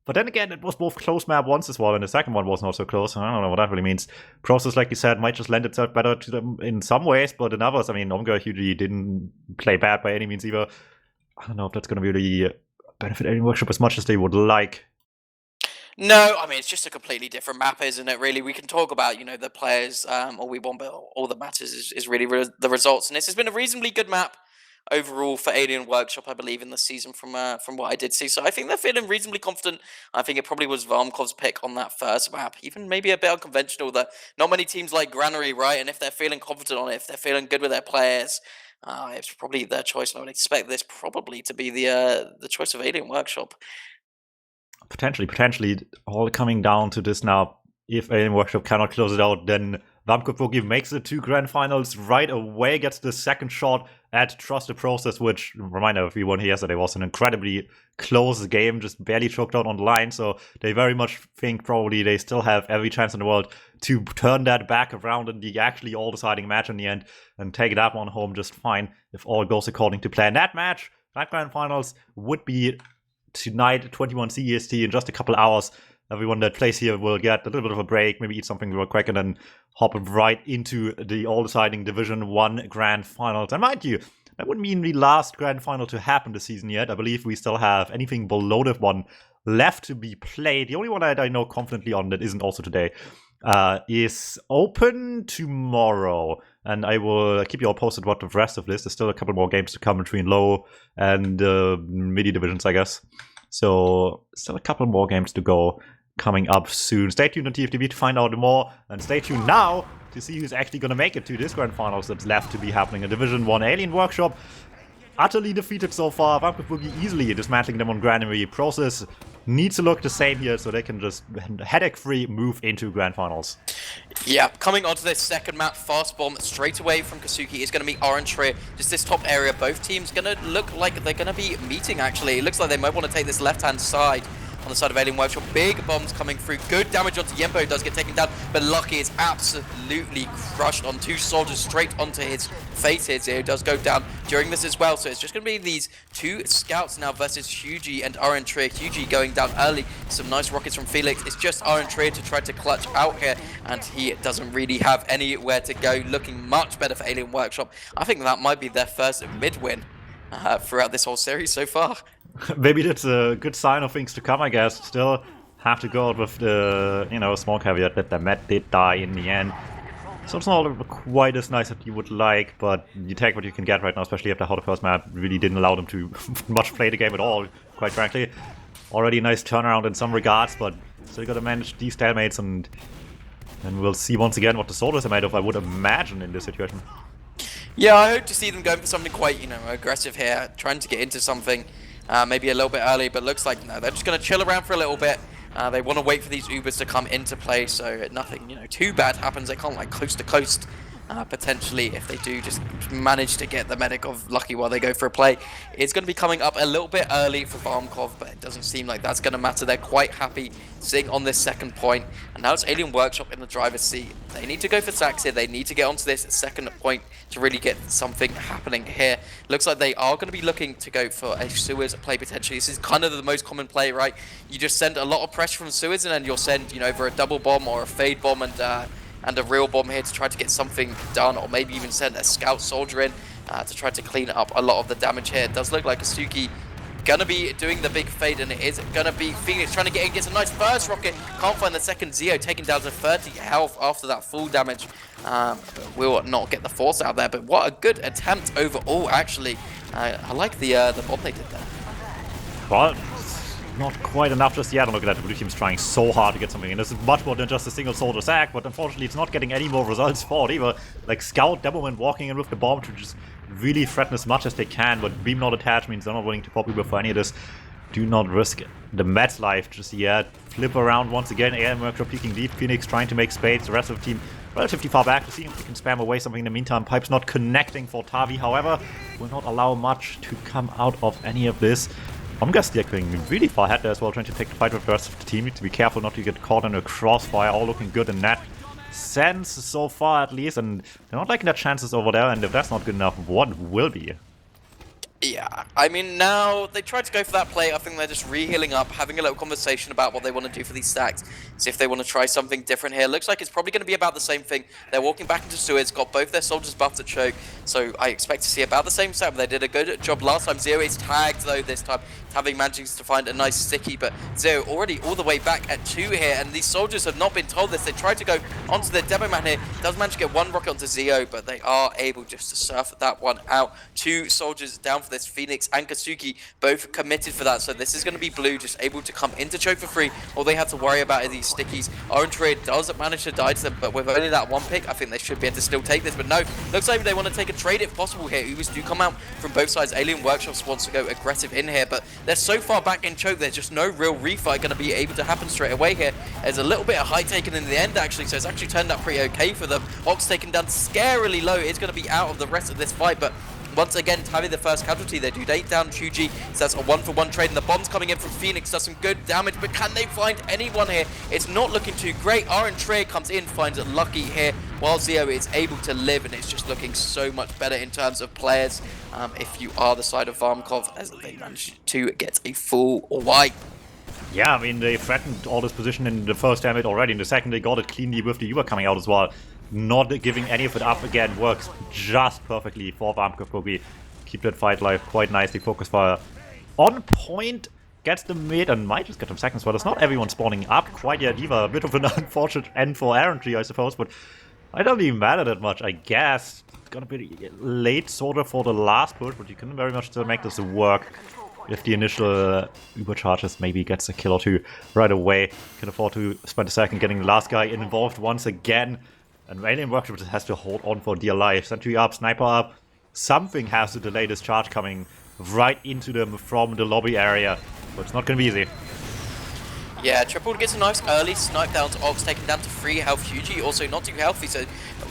But then again, it was both close map once as well, and the second one was not so close. I don't know what that really means. Process, like you said, might just lend itself better to them in some ways, but in others, I mean, Omega hugely didn't play bad by any means either. I don't know if that's going to really benefit Alien Workshop as much as they would like. No, I mean, it's just a completely different map, isn't it, really? We can talk about, the players, all we want, but all that matters is really the results. And this has been a reasonably good map overall for Alien Workshop, I believe, in the season from what I did see. So I think they're feeling reasonably confident. I think it probably was Varmkorv's pick on that first map, even maybe a bit unconventional. That not many teams like Granary, right? And if they're feeling confident on it, if they're feeling good with their players, it's probably their choice. And I would expect this probably to be the choice of Alien Workshop. Potentially, all coming down to this now. If Alien Workshop cannot close it out, then Varmkorv Boogie makes it to grand finals right away, gets the second shot at Trust the Process, which, reminder, if we won here yesterday, was an incredibly close game, just barely choked out on the line. So they very much think probably they still have every chance in the world to turn that back around in the actually all-deciding match in the end and take that one home just fine if all goes according to plan. That match, that grand finals, would be tonight, 21 CEST, in just a couple hours. Everyone that plays here will get a little bit of a break, maybe eat something real quick, and then hop right into the all-deciding Division 1 Grand Finals. And mind you, that wouldn't mean the last Grand Final to happen this season yet. I believe we still have anything below that one left to be played. The only one that I know confidently on that isn't also today is open tomorrow. And I will keep you all posted what the rest of this. There's still a couple more games to come between low and midi divisions, I guess. So still a couple more games to go coming up soon. Stay tuned on TFTV to find out more, and stay tuned now to see who's actually going to make it to this grand finals that's left to be happening in Division 1. Alien Workshop utterly defeated so far. Varmkorv Boogie easily dismantling them on Granary. Process needs to look the same here so they can just headache-free move into grand finals. Yeah, coming onto this second map, fast bomb straight away from Kasuki is going to be Orange Tree. Just this top area, both teams going to look like they're going to be meeting, actually. It looks like they might want to take this left-hand side on the side of Alien Workshop. Big bombs coming through. Good damage onto Yempo. Does get taken down, but Lucky is absolutely crushed on two soldiers straight onto his face here. He does go down during this as well. So it's just going to be these two scouts now versus Hugie and Orange Tree. Hugie going down early. Some nice rockets from Felix. It's just Orange Tree to try to clutch out here, and he doesn't really have anywhere to go. Looking much better for Alien Workshop. I think that might be their first mid-win throughout this whole series so far. Maybe that's a good sign of things to come, I guess. Still have to go out with the, small caveat that the Met did die in the end. So it's not quite as nice as you would like, but you take what you can get right now, especially after how the first map really didn't allow them to much play the game at all, quite frankly. Already a nice turnaround in some regards, but still gotta manage these stalemates, and we'll see once again what the soldiers are made of, I would imagine, in this situation. Yeah, I hope to see them going for something quite, aggressive here, trying to get into something. Maybe a little bit early, but looks like no, they're just going to chill around for a little bit. They want to wait for these Ubers to come into play, so nothing, too bad happens. They can't like coast to coast Potentially, if they do just manage to get the medic of Lucky while they go for a play, it's going to be coming up a little bit early for Varmkorv, but it doesn't seem like that's going to matter. They're quite happy sitting on this second point, and now it's Alien Workshop in the driver's seat. They need to go for sacks here. They need to get onto this second point to really get something happening here. Looks like they are going to be looking to go for a sewers play potentially. This is kind of the most common play, right? You just send a lot of pressure from sewers, and then you'll send, you know, over a double bomb or a fade bomb and a real bomb here to try to get something done, or maybe even send a scout soldier in to try to clean up a lot of the damage here. It does look like Asuki gonna be doing the big fade, and it is gonna be Phoenix trying to get in, gets a nice first rocket, can't find the second. Zeo taken down to 30 health after that full damage. Will not get the force out there, but what a good attempt overall, actually. I like the bomb they did there. But not quite enough just yet. Look at that, the blue team's trying so hard to get something in. This is much more than just a single soldier sack, but unfortunately it's not getting any more results for it either. Like Scout, Demoman walking in with the bomb to just really threaten as much as they can, but beam not attached means they're not willing to pop Uber for any of this. Do not risk the Met's life just yet. Flip around once again, AM Workshop peeking deep, Phoenix trying to make spades, the rest of the team relatively far back to see if they can spam away something in the meantime. Pipe's not connecting for Tavi, however, will not allow much to come out of any of this. Omga steering really far ahead there as well, trying to take the fight with the rest of the team. Need to be careful not to get caught in a crossfire, all looking good in that sense so far at least, and they're not liking their chances over there, and if that's not good enough, what will be? Yeah, I mean, now they tried to go for that play. I think they're just re-healing up, having a little conversation about what they want to do for these stacks. See if they want to try something different here. Looks like it's probably going to be about the same thing. They're walking back into sewers, got both their soldiers buffed at choke, so I expect to see about the same setup. They did a good job last time. Zero is tagged, though, this time. Having managed to find a nice sticky, but Zero already all the way back at 2 here, and these soldiers have not been told this. They tried to go onto their demo man here. Does manage to get one rocket onto Zio, but they are able just to surf that one out. 2 soldiers down for this. Phoenix and Kasuki both committed for that, so this is going to be blue just able to come into choke for free. All they have to worry about are these stickies. Orange Trade does manage to die to them, but with only that one pick, I think they should be able to still take this, but no. Looks like they want to take a trade if possible here. Ubers do come out from both sides. Alien Workshops wants to go aggressive in here, but they're so far back in choke, there's just no real refight going to be able to happen straight away here. There's a little bit of height taken in the end, actually, so it's actually turned out pretty okay for them. Ox taken down scarily low. It's going to be out of the rest of this fight, but once again, Tavi the first casualty. They do 8 down Chuji, so that's a 1-for-1 trade, and the bomb's coming in from Phoenix, does some good damage, but can they find anyone here? It's not looking too great. Aaron Trey comes in, finds it Lucky here, while Zio is able to live, and it's just looking so much better in terms of players, if you are the side of Varmkorv, as they managed to get a full wipe. Yeah, I mean, they threatened all this position in the first damage already. In the second, they got it cleanly with the Uber coming out as well. Not giving any of it up again works just perfectly for Varmkorv Boogie. Keep that fight alive quite nicely. Focus fire on point. Gets the mid and might just get some seconds. Well, there's not everyone spawning up quite yet either. A bit of an unfortunate end for Aaron Tree, I suppose. But I don't even matter that much, I guess. It's gonna be late sort of for the last push, but you can very much still make this work. If the initial Uber charges maybe gets a kill or 2 right away. Can afford to spend a second getting the last guy involved once again. And Alien Workshop just has to hold on for dear life. Sentry up, sniper up. Something has to delay this charge coming right into them from the lobby area. But it's not going to be easy. Yeah, Triple gets a nice early snipe down to Ox, taken down to 3 health. Hugie also not too healthy, so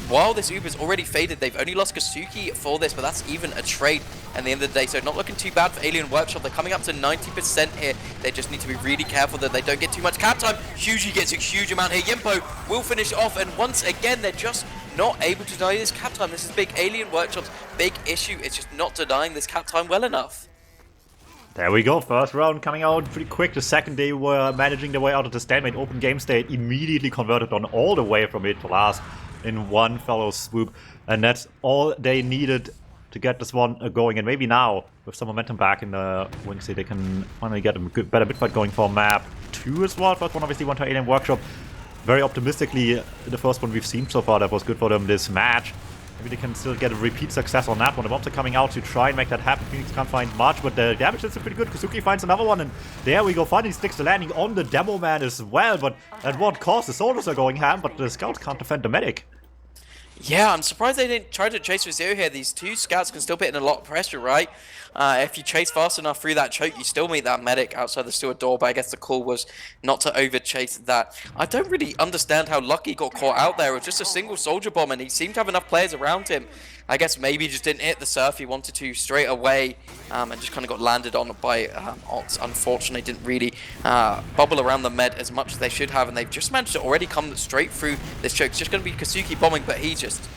while this Uber's already faded, they've only lost Kasuki for this, but that's even a trade at the end of the day, so not looking too bad for Alien Workshop. They're coming up to 90% here. They just need to be really careful that they don't get too much cap time. Hugie gets a huge amount here. Yimpo will finish off, and once again, they're just not able to deny this cap time. This is big. Alien Workshop's big issue. It's just not denying this cap time well enough. There we go, first round coming out pretty quick. The second they were managing their way out of the stalemate. Open game state immediately converted on all the way from it to last in one fellow swoop. And that's all they needed to get this one going. And maybe now, with some momentum back in the wing state, they can finally get a good, better bit fight going for map 2 as well. First one obviously went to Alien Workshop. Very optimistically, the first one we've seen so far that was good for them this match. Maybe they can still get a repeat success on that one. The bombs are coming out to try and make that happen. Phoenix can't find much, but the damage is pretty good. Kasuki finds another one, and there we go. Finally sticks the landing on the demo man as well, but at what cost? The soldiers are going ham, but the scouts can't defend the medic. Yeah, I'm surprised they didn't try to chase with Zero here. These two scouts can still put in a lot of pressure, right? If you chase fast enough through that choke, you still meet that medic outside the steward door, but I guess the call was not to over-chase that. I don't really understand how Lucky got caught out there. It was just a single soldier bomb, and he seemed to have enough players around him. I guess maybe he just didn't hit the surf he wanted to straight away, and just kind of got landed on by Ox. Unfortunately, didn't really bubble around the med as much as they should have, and they've just managed to already come straight through this choke. It's just going to be Kazuki bombing, but he just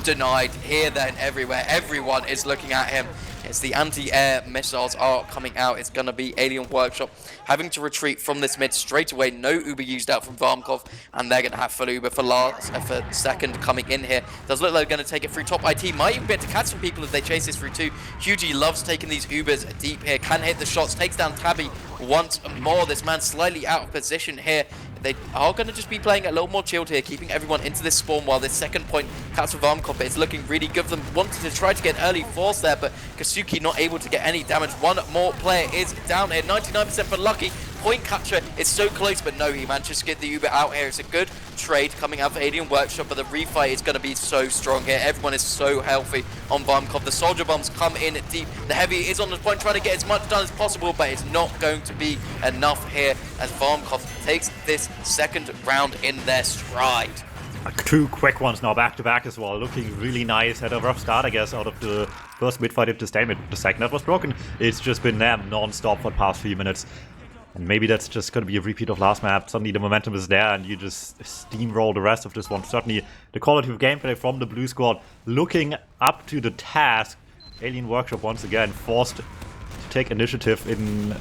denied here, there, and everywhere. Everyone is looking at him. It's the anti-air missiles are coming out. It's going to be Alien Workshop having to retreat from this mid straight away. No Uber used out from Varmkorv, and they're going to have full Uber for second coming in here. Does look like they're going to take it through top. IT might even be able to catch some people if they chase this through too. Hugie loves taking these Ubers deep here. Can hit the shots. Takes down Tabby once more. This man slightly out of position here. They are going to just be playing a little more chilled here, keeping everyone into this spawn while this second point counts for Varmkorv. It's looking really good for them. Wanted to try to get early force there, but Kazuki not able to get any damage. One more player is down here. 99% for Lucky. Point capture is so close, but no, he manages to get the Uber out here. It's a good trade coming out for Alien Workshop, but the refight is going to be so strong here. Everyone is so healthy on Varmkorv. The soldier bombs come in deep. The heavy is on the point, trying to get as much done as possible, but it's not going to be enough here as Varmkorv takes this second round in their stride. Two quick ones now back to back as well, looking really nice. Had a rough start, I guess, out of the first mid-fight into stalemate. The second that was broken. It's just been them non-stop for the past 3 minutes. And maybe that's just going to be a repeat of last map. Suddenly the momentum is there and you just steamroll the rest of this one. Certainly the quality of gameplay from the blue squad looking up to the task. Alien Workshop once again forced to take initiative in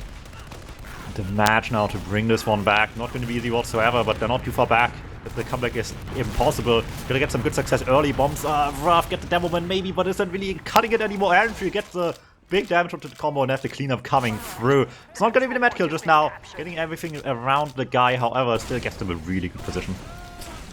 the match now to bring this one back. Not going to be easy whatsoever, but they're not too far back. If the comeback is impossible, gonna get some good success early. Bombs are rough, get the Devilman maybe, but isn't really cutting it anymore. Entry gets the big damage onto the combo and have the cleanup coming through. It's not gonna be the med kill just now. Getting everything around the guy, however, still gets them a really good position.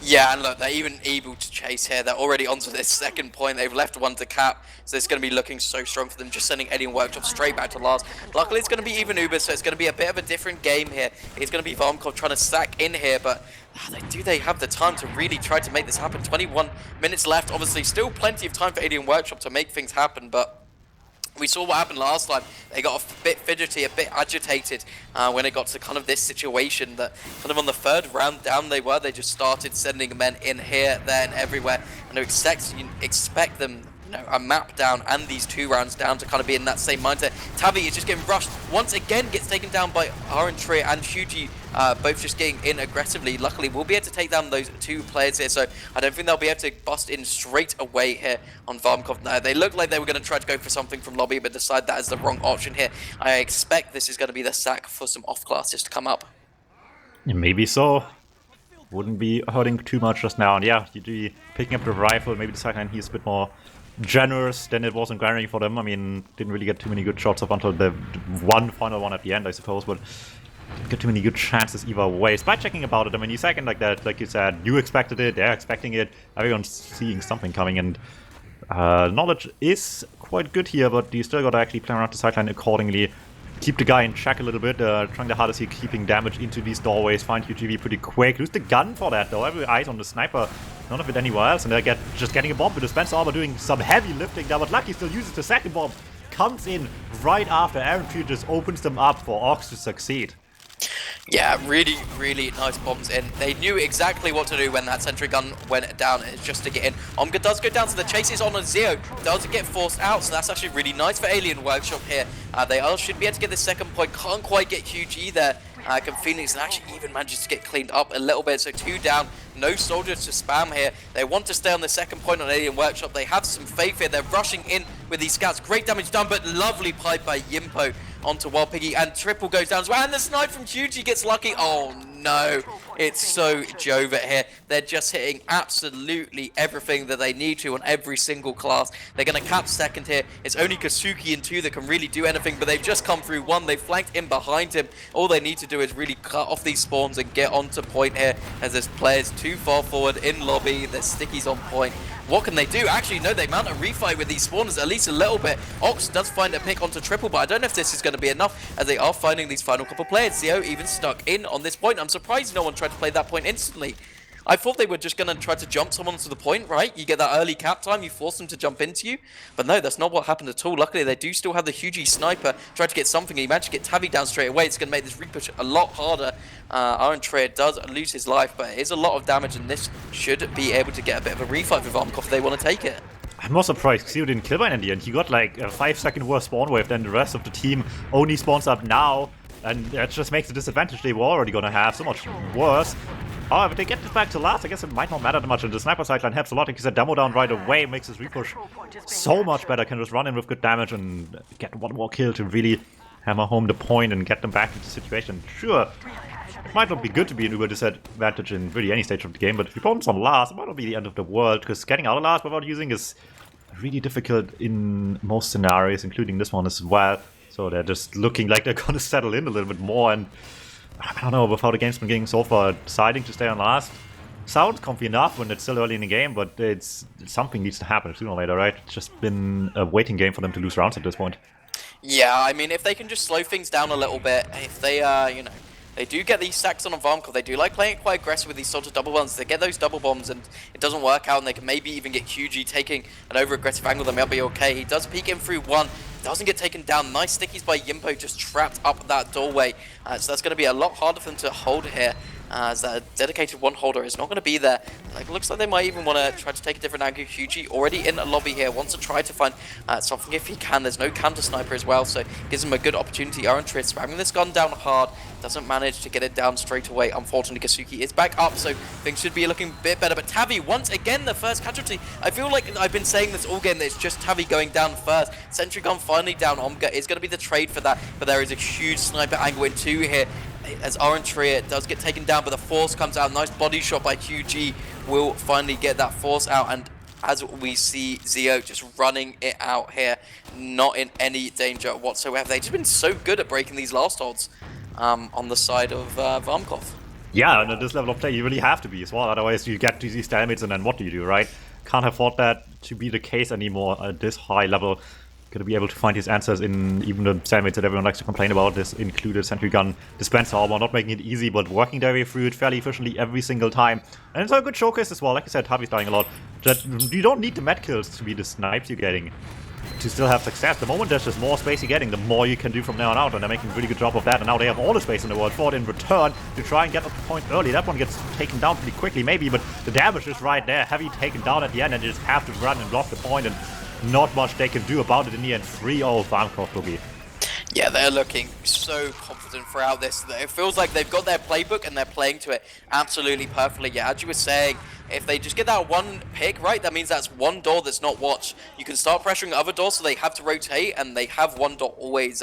Yeah, and look, they're even able to chase here. They're already onto this second point. They've left one to cap, so it's going to be looking so strong for them. Just sending Alien Workshop straight back to last. Luckily, it's going to be even Uber, so it's going to be a bit of a different game here. It's going to be Varmkorv trying to stack in here, but they have the time to really try to make this happen? 21 minutes left. Obviously, still plenty of time for Alien Workshop to make things happen, but we saw what happened last time. They got a bit fidgety, a bit agitated when it got to kind of this situation that kind of on the third round down they just started sending men in here, there, and everywhere. And you expect them, a map down and these 2 rounds down to kind of be in that same mindset. Tabby is just getting rushed. Once again, gets taken down by Arentry and Hugie, both just getting in aggressively. Luckily, we'll be able to take down those 2 players here, so I don't think they'll be able to bust in straight away here on Varmkorv. No, they look like they were going to try to go for something from lobby, but decide that is the wrong option here. I expect this is going to be the sack for some off classes to come up. Maybe so. Wouldn't be hurting too much just now. And yeah, you picking up the rifle, maybe the sideline he's a bit more generous than it was in Granary for them. I mean, didn't really get too many good shots up until the one final one at the end, I suppose, but didn't get too many good chances either way. Spy checking about it, I mean, you second like that, like you said, you expected it, they're expecting it, everyone's seeing something coming, and knowledge is quite good here, but you still gotta actually play around the sideline accordingly. Keep the guy in check a little bit, trying the hardest here, keeping damage into these doorways, find UTV pretty quick. Lose the gun for that though, every eyes on the sniper, none of it anywhere else, and they're just getting a bomb. The dispenser armor doing some heavy lifting there, but Lucky still uses the second bomb. Comes in right after Aaron just opens them up for Ox to succeed. Yeah, really, really nice bombs in. They knew exactly what to do when that sentry gun went down, and it's just to get in. Omga does go down, so the chase is on a Zeo. Does get forced out, so that's actually really nice for Alien Workshop here. They should be able to get the second point. Can't quite get Huge there. Can Phoenix and actually even manages to get cleaned up a little bit, so 2 down. No soldiers to spam here. They want to stay on the second point on Alien Workshop. They have some faith here. They're rushing in with these scouts. Great damage done, but lovely pipe by Yimpo onto Wild Piggy, and triple goes down as well. And the snipe from Hugie gets lucky. Oh no, it's so Jova here. They're just hitting absolutely everything that they need to on every single class. They're going to cap second here. It's only Kazuki and 2 that can really do anything, but they've just come through 1. They've flanked in behind him. All they need to do is really cut off these spawns and get onto point here, as there's players too far forward in lobby. There's stickies on point. What can they do? Actually, no, they mount a refight with these spawners at least a little bit. Ox does find a pick onto triple, but I don't know if this is going to be enough, as they are finding these final couple players. Zeo even stuck in on this point. I'm surprised no one tried to play that point instantly. I thought they were just going to try to jump someone to the point, right? You get that early cap time, you force them to jump into you. But no, that's not what happened at all. Luckily, they do still have the Hugie sniper. Tried to get something, and he managed to get Tavi down straight away. It's going to make this repush a lot harder. Aaron Trier does lose his life, but it is a lot of damage, and this should be able to get a bit of a refight with Varmkorv if they want to take it. I'm more surprised Xeo didn't kill Mine in the end. He got like a 5-second worse spawn wave than the rest of the team. Only spawns up now, and that just makes the disadvantage they were already gonna have so much worse. However, if they get this back to last, I guess it might not matter that much, and the sniper sideline helps a lot. Because a demo down right away makes this repush so much better. Can just run in with good damage and get one more kill to really hammer home the point and get them back into the situation. Sure, it might not be good to be an uber disadvantage in really any stage of the game, but if your opponent's on last, it might not be the end of the world, because getting out of last without using is really difficult in most scenarios, including this one as well. So they're just looking like they're going to settle in a little bit more, and I don't know, with how the game's been getting so far, deciding to stay on last sounds comfy enough when it's still early in the game, but something needs to happen sooner or later, right? It's just been a waiting game for them to lose rounds at this point. Yeah, I mean, if they can just slow things down a little bit, if they, you know, they do get these stacks on Varmkorv. They do like playing it quite aggressive with these sort of double bombs. They get those double bombs and it doesn't work out, and they can maybe even get QG taking an over-aggressive angle. They might be okay. He does peek in through one. Doesn't get taken down. Nice stickies by Yimpo, just trapped up that doorway. So that's going to be a lot harder for them to hold here, as that dedicated one holder is not going to be there. Like, looks like they might even want to try to take a different angle. Hugie already in a lobby here, wants to try to find something if he can. There's no counter sniper as well, so gives him a good opportunity. Aaron Trier spamming this gun down hard, doesn't manage to get it down straight away. Unfortunately, Kasuki is back up, so things should be looking a bit better. But Tavi, once again, the first casualty. I feel like I've been saying this all game, that it's just Tavi going down first. Sentry gun finally down. Omga is going to be the trade for that, but there is a huge sniper angle in two here, as Aaron Trier does get taken down, but the force comes out. Nice body shot by QG will finally get that force out, and as we see Zeo just running it out here, not in any danger whatsoever. They've just been so good at breaking these last holds on the side of Varmkorv. Yeah, and at this level of play, you really have to be as well. Otherwise, you get to these stalemates, and then what do you do, right? Can't afford that to be the case anymore at this high level. Gonna be able to find his answers in even the stalemates that everyone likes to complain about. This included sentry gun, dispenser armor, not making it easy, but working their way through it fairly efficiently every single time. And it's a good showcase as well. Like I said, Tavi's dying a lot. That you don't need the med kills to be the snipes you're getting to still have success. The moment there's just more space you're getting, the more you can do from there on out, and they're making a really good job of that. And now they have all the space in the world for it in return to try and get up the point early. That one gets taken down pretty quickly, maybe, but the damage is right there. Heavy taken down at the end, and they just have to run and block the point, and not much they can do about it in the end. 3-0 Varmkorv boogie. Yeah, they're looking so confident throughout this. It feels like they've got their playbook and they're playing to it absolutely perfectly. Yeah, as you were saying, if they just get that one pick, right, that means that's one door that's not watched. You can start pressuring other doors, so they have to rotate, and they have one door always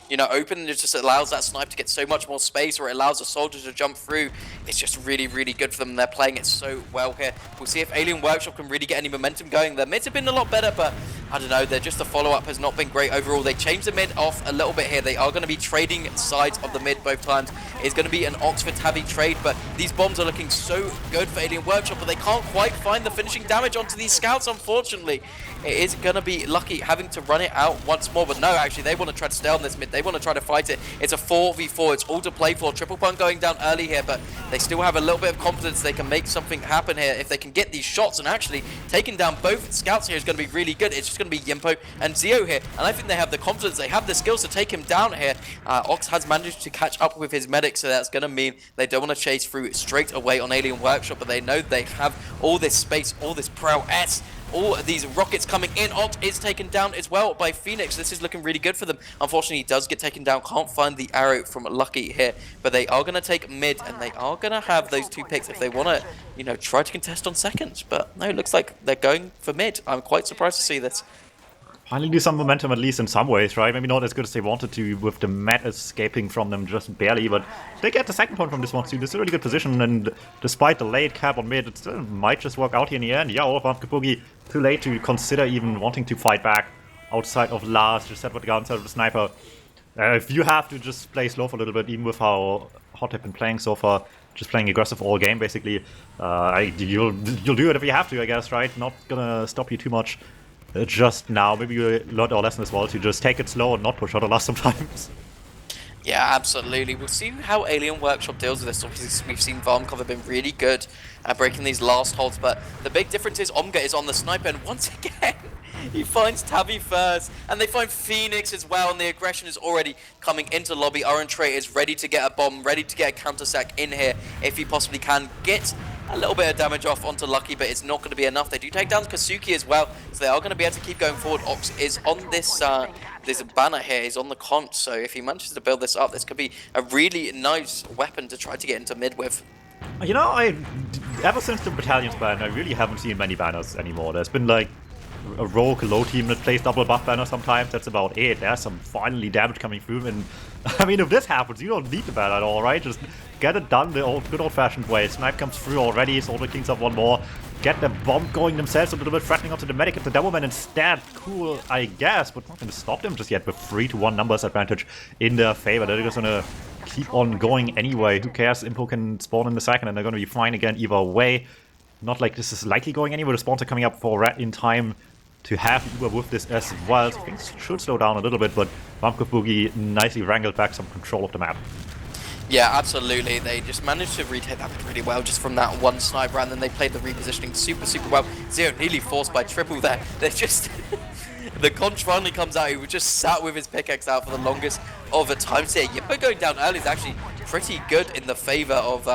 you know, open, and it just allows that snipe to get so much more space, or it allows a soldier to jump through. It's just really, really good for them, and they're playing it so well here. We'll see if Alien Workshop can really get any momentum going. Their mids have been a lot better, but I don't know, they're just the follow-up has not been great overall. They changed the mid off a little bit here. They are going to be trading sides of the mid both times. It's going to be an Oxford Tavi trade, but these bombs are looking so good for Alien Workshop, but they can't quite find the finishing damage onto these scouts, unfortunately. It is going to be lucky having to run it out once more, but no, actually, they want to try to stay on this mid. They want to try to fight it. It's a 4v4. It's all to play for. Triple Pun going down early here, but they still have a little bit of confidence they can make something happen here. If they can get these shots, and actually taking down both scouts here is going to be really good. It's just going to be Yimpo and Zeo here, and I think they have the confidence. They have the skills to take him down here. Ox has managed to catch up with his medic, so that's going to mean they don't want to chase through straight away on Alien Workshop, but they know they have all this space, all this prowess, all these rockets coming in. Ox is taken down as well by Phoenix. This is looking really good for them. Unfortunately, he does get taken down. Can't find the arrow from Lucky here, but they are going to take mid, and they are going to have those two picks if they want to, you know, try to contest on seconds. But no, it looks like they're going for mid. I'm quite surprised to see this. Finally do some momentum, at least in some ways, right? Maybe not as good as they wanted to, with the mat escaping from them just barely, but they get the second point from this one too. This is a really good position, and despite the late cap on mid, it still might just work out here in the end. Yeah, all of Varmkorv boogie, too late to consider even wanting to fight back outside of last, just set with the gun, set with the sniper. If you have to just play slow for a little bit, even with how hot they've been playing so far, just playing aggressive all game, basically, you'll do it if you have to, I guess, right? Not gonna stop you too much. Just now, maybe you learned our lesson as well, to just take it slow and not push out a lot sometimes. Yeah, absolutely. We'll see how Alien Workshop deals with this. Obviously, we've seen Varmkorv have been really good at breaking these last holds, but the big difference is Omga is on the sniper, and once again, he finds Tabby first, and they find Phoenix as well, and the aggression is already coming into lobby. Orange is ready to get a bomb, ready to get a counter-sack in here if he possibly can. Get a little bit of damage off onto Lucky, but it's not going to be enough. They do take down Kasuki as well, so they are going to be able to keep going forward. Ox is on this there's a banner here, he's on the conch, so if he manages to build this up, this could be a really nice weapon to try to get into mid with. You know, ever since the Battalion's ban, I really haven't seen many banners anymore. There's been like a rogue low team that plays double buff banner sometimes, that's about it. There's some finally damage coming through, and I mean, if this happens, you don't need the banner at all, right? Just get it done the good old-fashioned way. Snipe comes through already, Soldier Kings up one more. Get the bomb going themselves, a little bit threatening onto the medic at the Devilman instead. Cool, I guess, but not going to stop them just yet with 3-1 numbers advantage in their favor. They're just going to keep on going anyway. Who cares? Impo can spawn in the second, and they're going to be fine again either way. Not like this is likely going anywhere. The spawns are coming up for Rat in time to have Uber with this as well. So things should slow down a little bit, but Varmkorv Boogie nicely wrangled back some control of the map. Yeah, absolutely. They just managed to retake that really well just from that one sniper, and then they played the repositioning super well. Zero nearly forced by triple there. They're just... the conch finally comes out. He was just sat with his pickaxe out for the longest of a time. So yeah, Yimpo going down early is actually pretty good in the favor of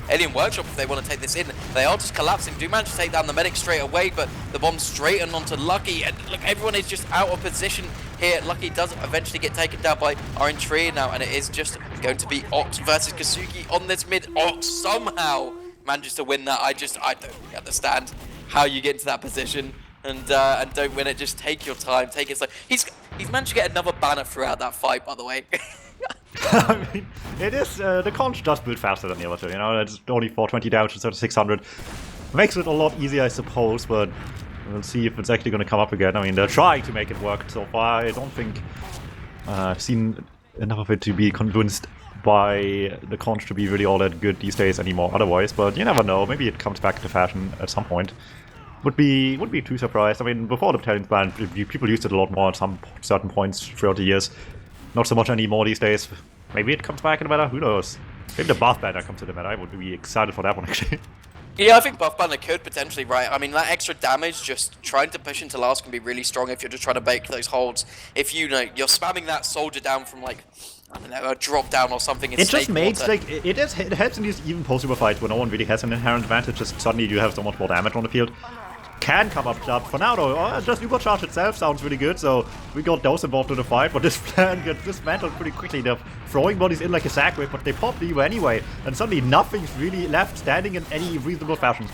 Alien Workshop if they want to take this in. They are just collapsing. Do manage to take down the medic straight away, but the bomb's straightened onto Lucky, and look, everyone is just out of position here. Lucky does eventually get taken down by Orange now, and it is just going to be Ox versus Kasuki on this mid. Ox somehow manages to win that. I don't really understand how you get into that position and don't win it. Just take your time, take it slow. He's managed to get another banner throughout that fight, by the way. I mean, it is, the conch does build faster than the other two, you know, it's only 420 damage instead of 600. Makes it a lot easier, I suppose, but we'll see if it's actually going to come up again. I mean, they're trying to make it work so far. I don't think I've seen enough of it to be convinced by the conch to be really all that good these days anymore otherwise, but you never know, maybe it comes back to fashion at some point. Wouldn't be too surprised. I mean, before the Battalion's ban, people used it a lot more at some certain points throughout the years. Not so much anymore these days. Maybe it comes back in the meta, who knows? Maybe the buff banner comes to the meta, I would be excited for that one actually. Yeah, I think buff banner could potentially, right? I mean, that extra damage, just trying to push into last can be really strong if you're just trying to bake those holds. If you know, you're spamming that soldier down from like, I don't know, a drop down or something. It just makes, like, it helps in these even post-super fights where no one really has an inherent advantage, just suddenly you have so much more damage on the field. Can come up club. For now though, just Ubercharge itself sounds really good, so we got those involved in the fight, but this plan gets dismantled pretty quickly. They're throwing bodies in like a sack whip, but they pop the Uber anyway, and suddenly nothing's really left standing in any reasonable fashion.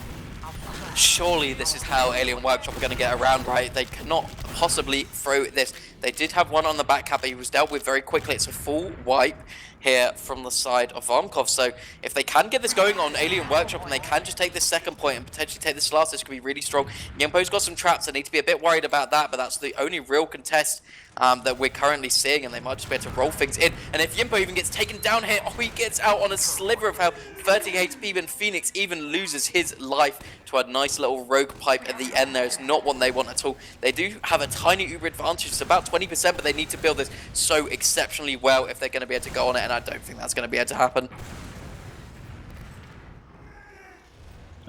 Surely this is how Alien Workshop are going to get around, right? They cannot possibly throw this. They did have one on the back cap, but he was dealt with very quickly. It's a full wipe here from the side of Varmkorv. So if they can get this going on Alien Workshop and they can just take this second point and potentially take this last, this could be really strong. Yimpo's got some traps. They need to be a bit worried about that, but that's the only real contest that we're currently seeing, and they might just be able to roll things in. And if Yimpo even gets taken down here, oh, he gets out on a sliver of health. 30 HP, and Phoenix even loses his life to a nice little rogue pipe at the end there. It's not what they want at all. They do have a tiny Uber advantage. It's about 20%, but they need to build this so exceptionally well if they're going to be able to go on it, and I don't think that's going to be able to happen.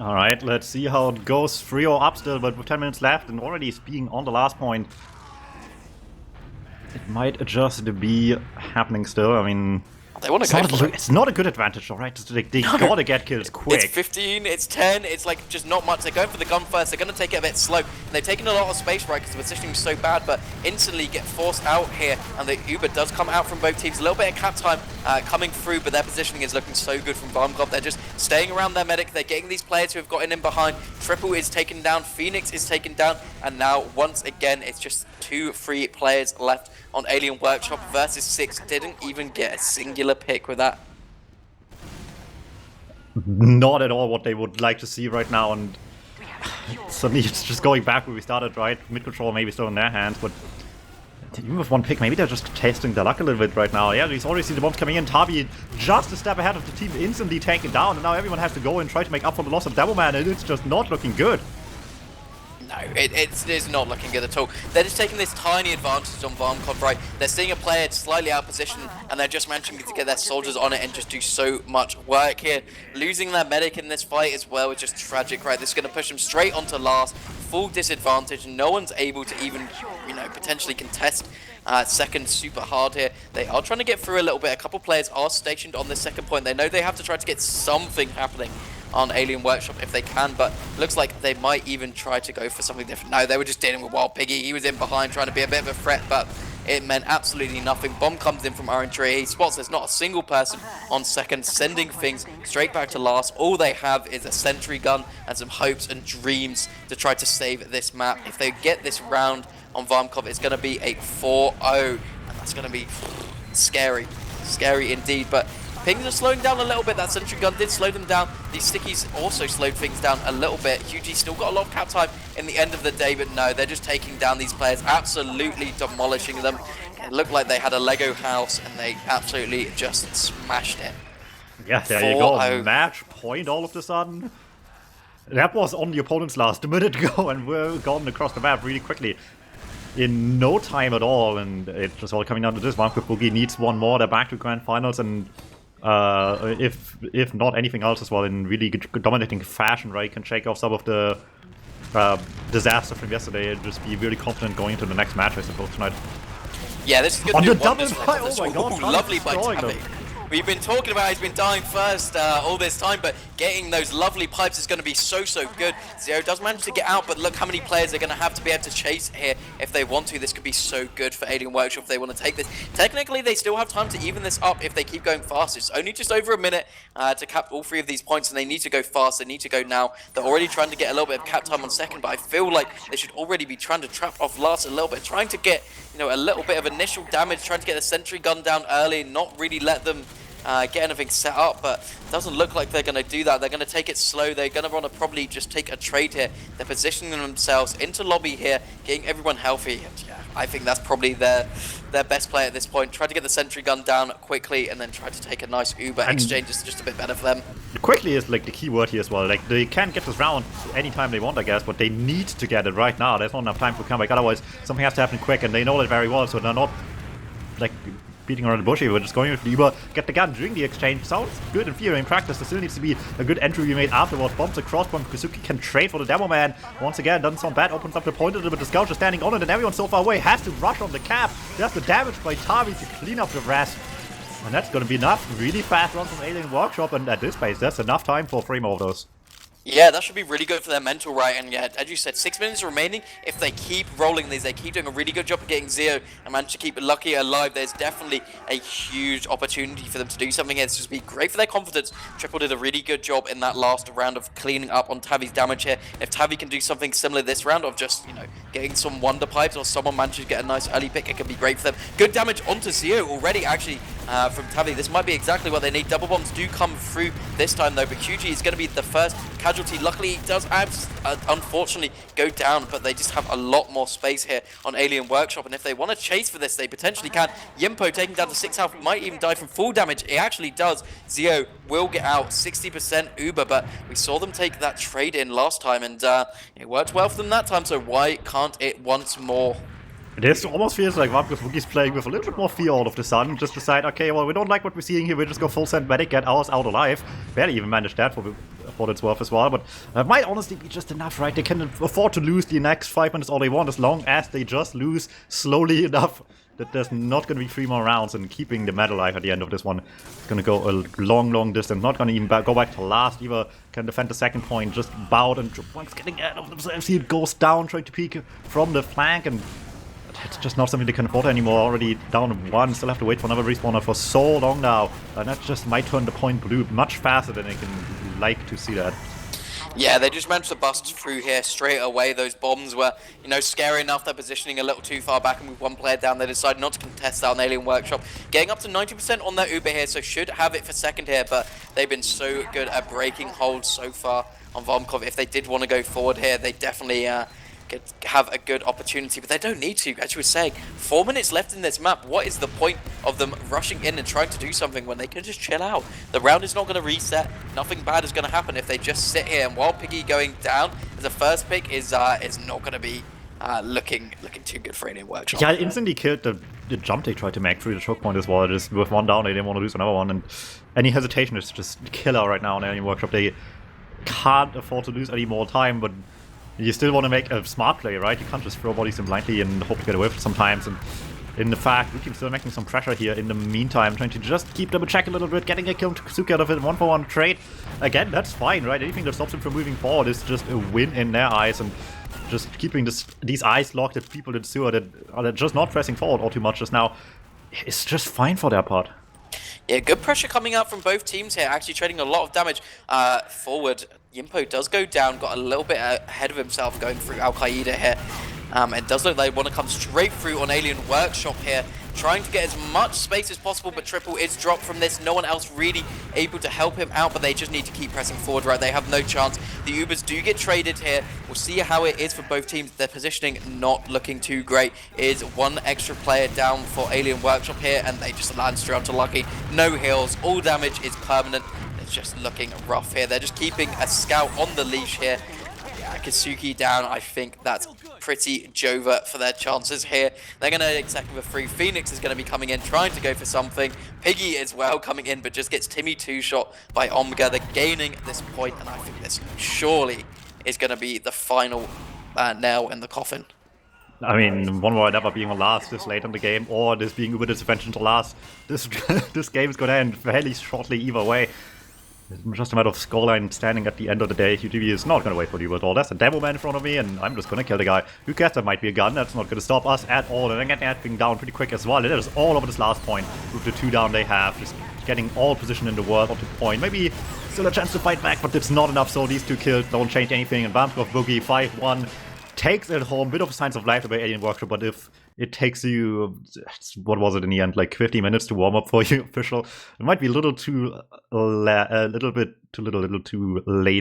Alright, let's see how it goes. 3-0 up still, but with 10 minutes left and already being on the last point, it might just be happening still. I mean, they want to go for it. It's not a good advantage, alright? They gotta get kills quick. It's 15, it's 10, it's like just not much. They're going for the gun first, they're going to take it a bit slow. And they've taken a lot of space, right, because the positioning is so bad, but instantly get forced out here. And the Uber does come out from both teams. A little bit of cap time coming through, but their positioning is looking so good from Varmkorv. They're just staying around their medic. They're getting these players who have gotten in behind. Triple is taken down, Phoenix is taken down, and now once again, it's just 2 free players left on Alien Workshop versus 6. Didn't even get a singular pick with that. Not at all what they would like to see right now, and suddenly it's just going back where we started, right? Mid control maybe still in their hands, but even with 1 pick, maybe they're just testing their luck a little bit right now. Yeah, we already see the bombs coming in. Tabi just a step ahead of the team, instantly taken down, and now everyone has to go and try to make up for the loss of Devilman, and it's just not looking good. No, it's not looking good at all. They're just taking this tiny advantage on Varmkorv, right? They're seeing a player slightly out of position, and they're just managing to get their soldiers on it and just do so much work here. Losing their medic in this fight as well is just tragic, right? This is going to push them straight onto last, full disadvantage. No one's able to even, potentially contest second super hard here. They are trying to get through a little bit. A couple players are stationed on the second point. They know they have to try to get something happening on Alien Workshop if they can, but looks like they might even try to go for something different. No, they were just dealing with Wild Piggy. He was in behind trying to be a bit of a threat, but it meant absolutely nothing. Bomb comes in from Orange Tree. He spots there's not a single person on second, sending things straight back to last. All they have is a sentry gun and some hopes and dreams to try to save this map. If they get this round on Varmkorv, it's going to be a 4-0, and that's going to be scary indeed. But Pings are slowing down a little bit. That sentry gun did slow them down. These stickies also slowed things down a little bit. QG still got a lot of cap time in the end of the day, but no, they're just taking down these players, absolutely demolishing them. It looked like they had a Lego house, and they absolutely just smashed it. Yeah, there you go. Match point all of a sudden. That was on the opponent's last minute ago, and we're gone across the map really quickly. In no time at all, and it's just all coming down to this. Varmkorv Boogie needs one more. They're back to grand finals, and if not anything else as well, in really dominating fashion, right, can shake off some of the disaster from yesterday and just be really confident going into the next match, I suppose, tonight. Yeah, this is good. On the double fight, oh my god, lovely by Tabby. We've been talking about he's been dying first all this time, but getting those lovely pipes is going to be so good. Zero does manage to get out, but look how many players are going to have to be able to chase here if they want to. This could be so good for Alien Workshop if they want to take this. Technically, they still have time to even this up if they keep going fast. It's only just over a minute to cap all 3 of these points, and they need to go fast. They need to go now. They're already trying to get a little bit of cap time on second, but I feel like they should already be trying to trap off last a little bit, trying to get a little bit of initial damage, trying to get the sentry gun down early, not really let them get anything set up, but it doesn't look like they're going to do that. They're going to take it slow. They're going to want to probably just take a trade here. They're positioning themselves into lobby here, getting everyone healthy. And yeah, I think that's probably their best play at this point. Try to get the sentry gun down quickly and then try to take a nice Uber exchange. Is just a bit better for them. Quickly is like the key word here as well. Like, they can get this round anytime they want, I guess, but they need to get it right now. There's not enough time for comeback. Otherwise, something has to happen quick, and they know that very well, so they're not like beating around the bush here. We're just going with the Uber, get the gun during the exchange. Sounds good in theory. In practice, there still needs to be a good entry we made afterwards. Bombs across, bomb Kuzuki can trade for the demo man. Once again, doesn't sound bad, opens up the point a little bit. The Scout is standing on it, and everyone so far away has to rush on the cap. There's the damage by Tavi to clean up the rest. And that's going to be enough. Really fast run from Alien Workshop, and at this pace, that's enough time for 3 more of those. Yeah, that should be really good for their mental, right? And yeah, as you said, 6 minutes remaining. If they keep rolling these, they keep doing a really good job of getting Zeo and manage to keep Lucky alive, there's definitely a huge opportunity for them to do something here. It's just be great for their confidence. Triple did a really good job in that last round of cleaning up on Tavi's damage here. If Tavi can do something similar this round of just, getting some wonder pipes, or someone manages to get a nice early pick, it can be great for them. Good damage onto Zeo already, actually, from Tavi. This might be exactly what they need. Double bombs do come through this time, though, but QG is going to be the first casualty. Luckily, he does unfortunately go down, but they just have a lot more space here on Alien Workshop, and if they want to chase for this, they potentially can. Yimpo taking down to 6 health, might even die from full damage. It actually does. Zeo will get out, 60% Uber, but we saw them take that trade in last time, and it worked well for them that time, so why can't it once more? This almost feels like Varmkorv Boogie's playing with a little bit more fear all of the sudden. Just decide, okay, well, we don't like what we're seeing here, we'll just go full send medic, get ours out alive. Barely even managed that for what it's worth as well, but might honestly be just enough, right? They can afford to lose the next 5 minutes all they want, as long as they just lose slowly enough that there's not going to be 3 more rounds, and keeping the medal alive at the end of this one is going to go a long distance. Not going to even go back to last either. Can defend the second point, just bowed, and once getting out of themselves, he goes down, trying to peek from the flank, and it's just not something they can afford anymore. Already down 1, still have to wait for another respawner for so long now, and that just might turn the point blue much faster than they can like to see that. Yeah, they just managed to bust through here straight away. Those bombs were, scary enough. They're positioning a little too far back, and with 1 player down, they decided not to contest that on Alien Workshop. Getting up to 90% on their Uber here, so should have it for second here, but they've been so good at breaking holds so far on Varmkorv. If they did want to go forward here, they definitely could have a good opportunity, but they don't need to. As you were saying, 4 minutes left in this map. What is the point of them rushing in and trying to do something when they can just chill out? The round is not going to reset. Nothing bad is going to happen if they just sit here. And Wild Piggy going down, as a first pick is not going to be looking too good for Alien Workshop. Yeah, I instantly killed the jump they tried to make through the choke point as well. Just with one down, they didn't want to lose another one, and any hesitation is just killer right now in Alien Workshop. They can't afford to lose any more time, but you still want to make a smart play, right? You can't just throw bodies in blindly and hope to get away with it sometimes. And in the fact, we can still making some pressure here in the meantime, trying to just keep double check a little bit, getting a kill to Suki out of it, 1-for-1 trade. Again, that's fine, right? Anything that stops him from moving forward is just a win in their eyes, and just keeping these eyes locked at people in sewer that are just not pressing forward all too much just now is just fine for their part. Yeah, good pressure coming out from both teams here, actually trading a lot of damage forward. Yimpo does go down, got a little bit ahead of himself going through Al-Qaeda here. It does look like they want to come straight through on Alien Workshop here, trying to get as much space as possible, but Triple is dropped from this. No one else really able to help him out, but they just need to keep pressing forward, right? They have no chance. The Ubers do get traded here. We'll see how it is for both teams. Their positioning not looking too great. Is one extra player down for Alien Workshop here, and they just land straight onto Lucky. No heals, all damage is permanent. It's just looking rough here. They're just keeping a scout on the leash here. Kasuki down. I think that's pretty Jova for their chances here. They're going to attack with a free. Phoenix is going to be coming in, trying to go for something. Piggy as well coming in, but just gets Timmy two-shot by Omega. They're gaining at this point, and I think this surely is going to be the final nail in the coffin. I mean, one more never being on last this late in the game, or this being Uber disadvantage to last. This game is going to end fairly shortly either way. It's just a matter of scoreline standing at the end of the day. UTV is not going to wait for you at all. There's a demo man in front of me, and I'm just going to kill the guy. Who cares? There might be a gun. That's not going to stop us at all. And then get that thing down pretty quick as well. It is all over this last point with the 2 down they have. Just getting all position in the world up to point. Maybe still a chance to fight back, but it's not enough. So these 2 kills don't change anything. And Varmkorv Boogie 5-1 takes it home. Bit of signs of life by Alien Workshop, but if it takes you, what was it in the end, like 50 minutes to warm up for you, official, it might be a little too late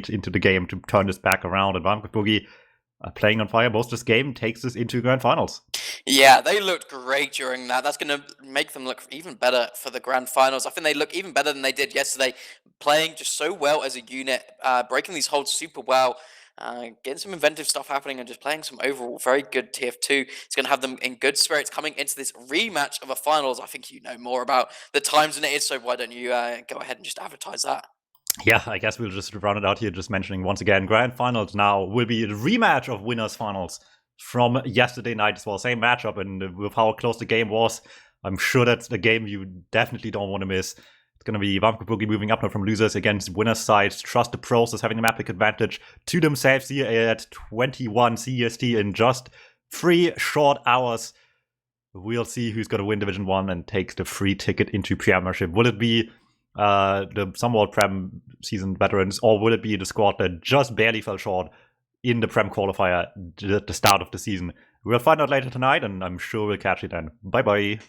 into the game to turn this back around. And Varmkorv Boogie playing on fire most this game takes us into grand finals. Yeah, they looked great during that. That's going to make them look even better for the grand finals. I think they look even better than they did yesterday, playing just so well as a unit, breaking these holds super well. Getting some inventive stuff happening and just playing some overall very good TF2. It's going to have them in good spirits coming into this rematch of a finals. I think you know more about the times than it is, so why don't you go ahead and just advertise that? Yeah, I guess we'll just round it out here, just mentioning once again, grand finals now will be a rematch of winners finals from yesterday night as well. Same matchup, and with how close the game was, I'm sure that's the game you definitely don't want to miss. It's going to be Varmkorv Boogie moving up now from losers against winners' sides. Trust the process, having the map pick advantage to themselves here at 21 CST in just 3 short hours. We'll see who's going to win Division 1 and takes the free ticket into Premiership. Will it be the somewhat Prem seasoned veterans, or will it be the squad that just barely fell short in the Prem qualifier at the start of the season? We'll find out later tonight, and I'm sure we'll catch you then. Bye-bye.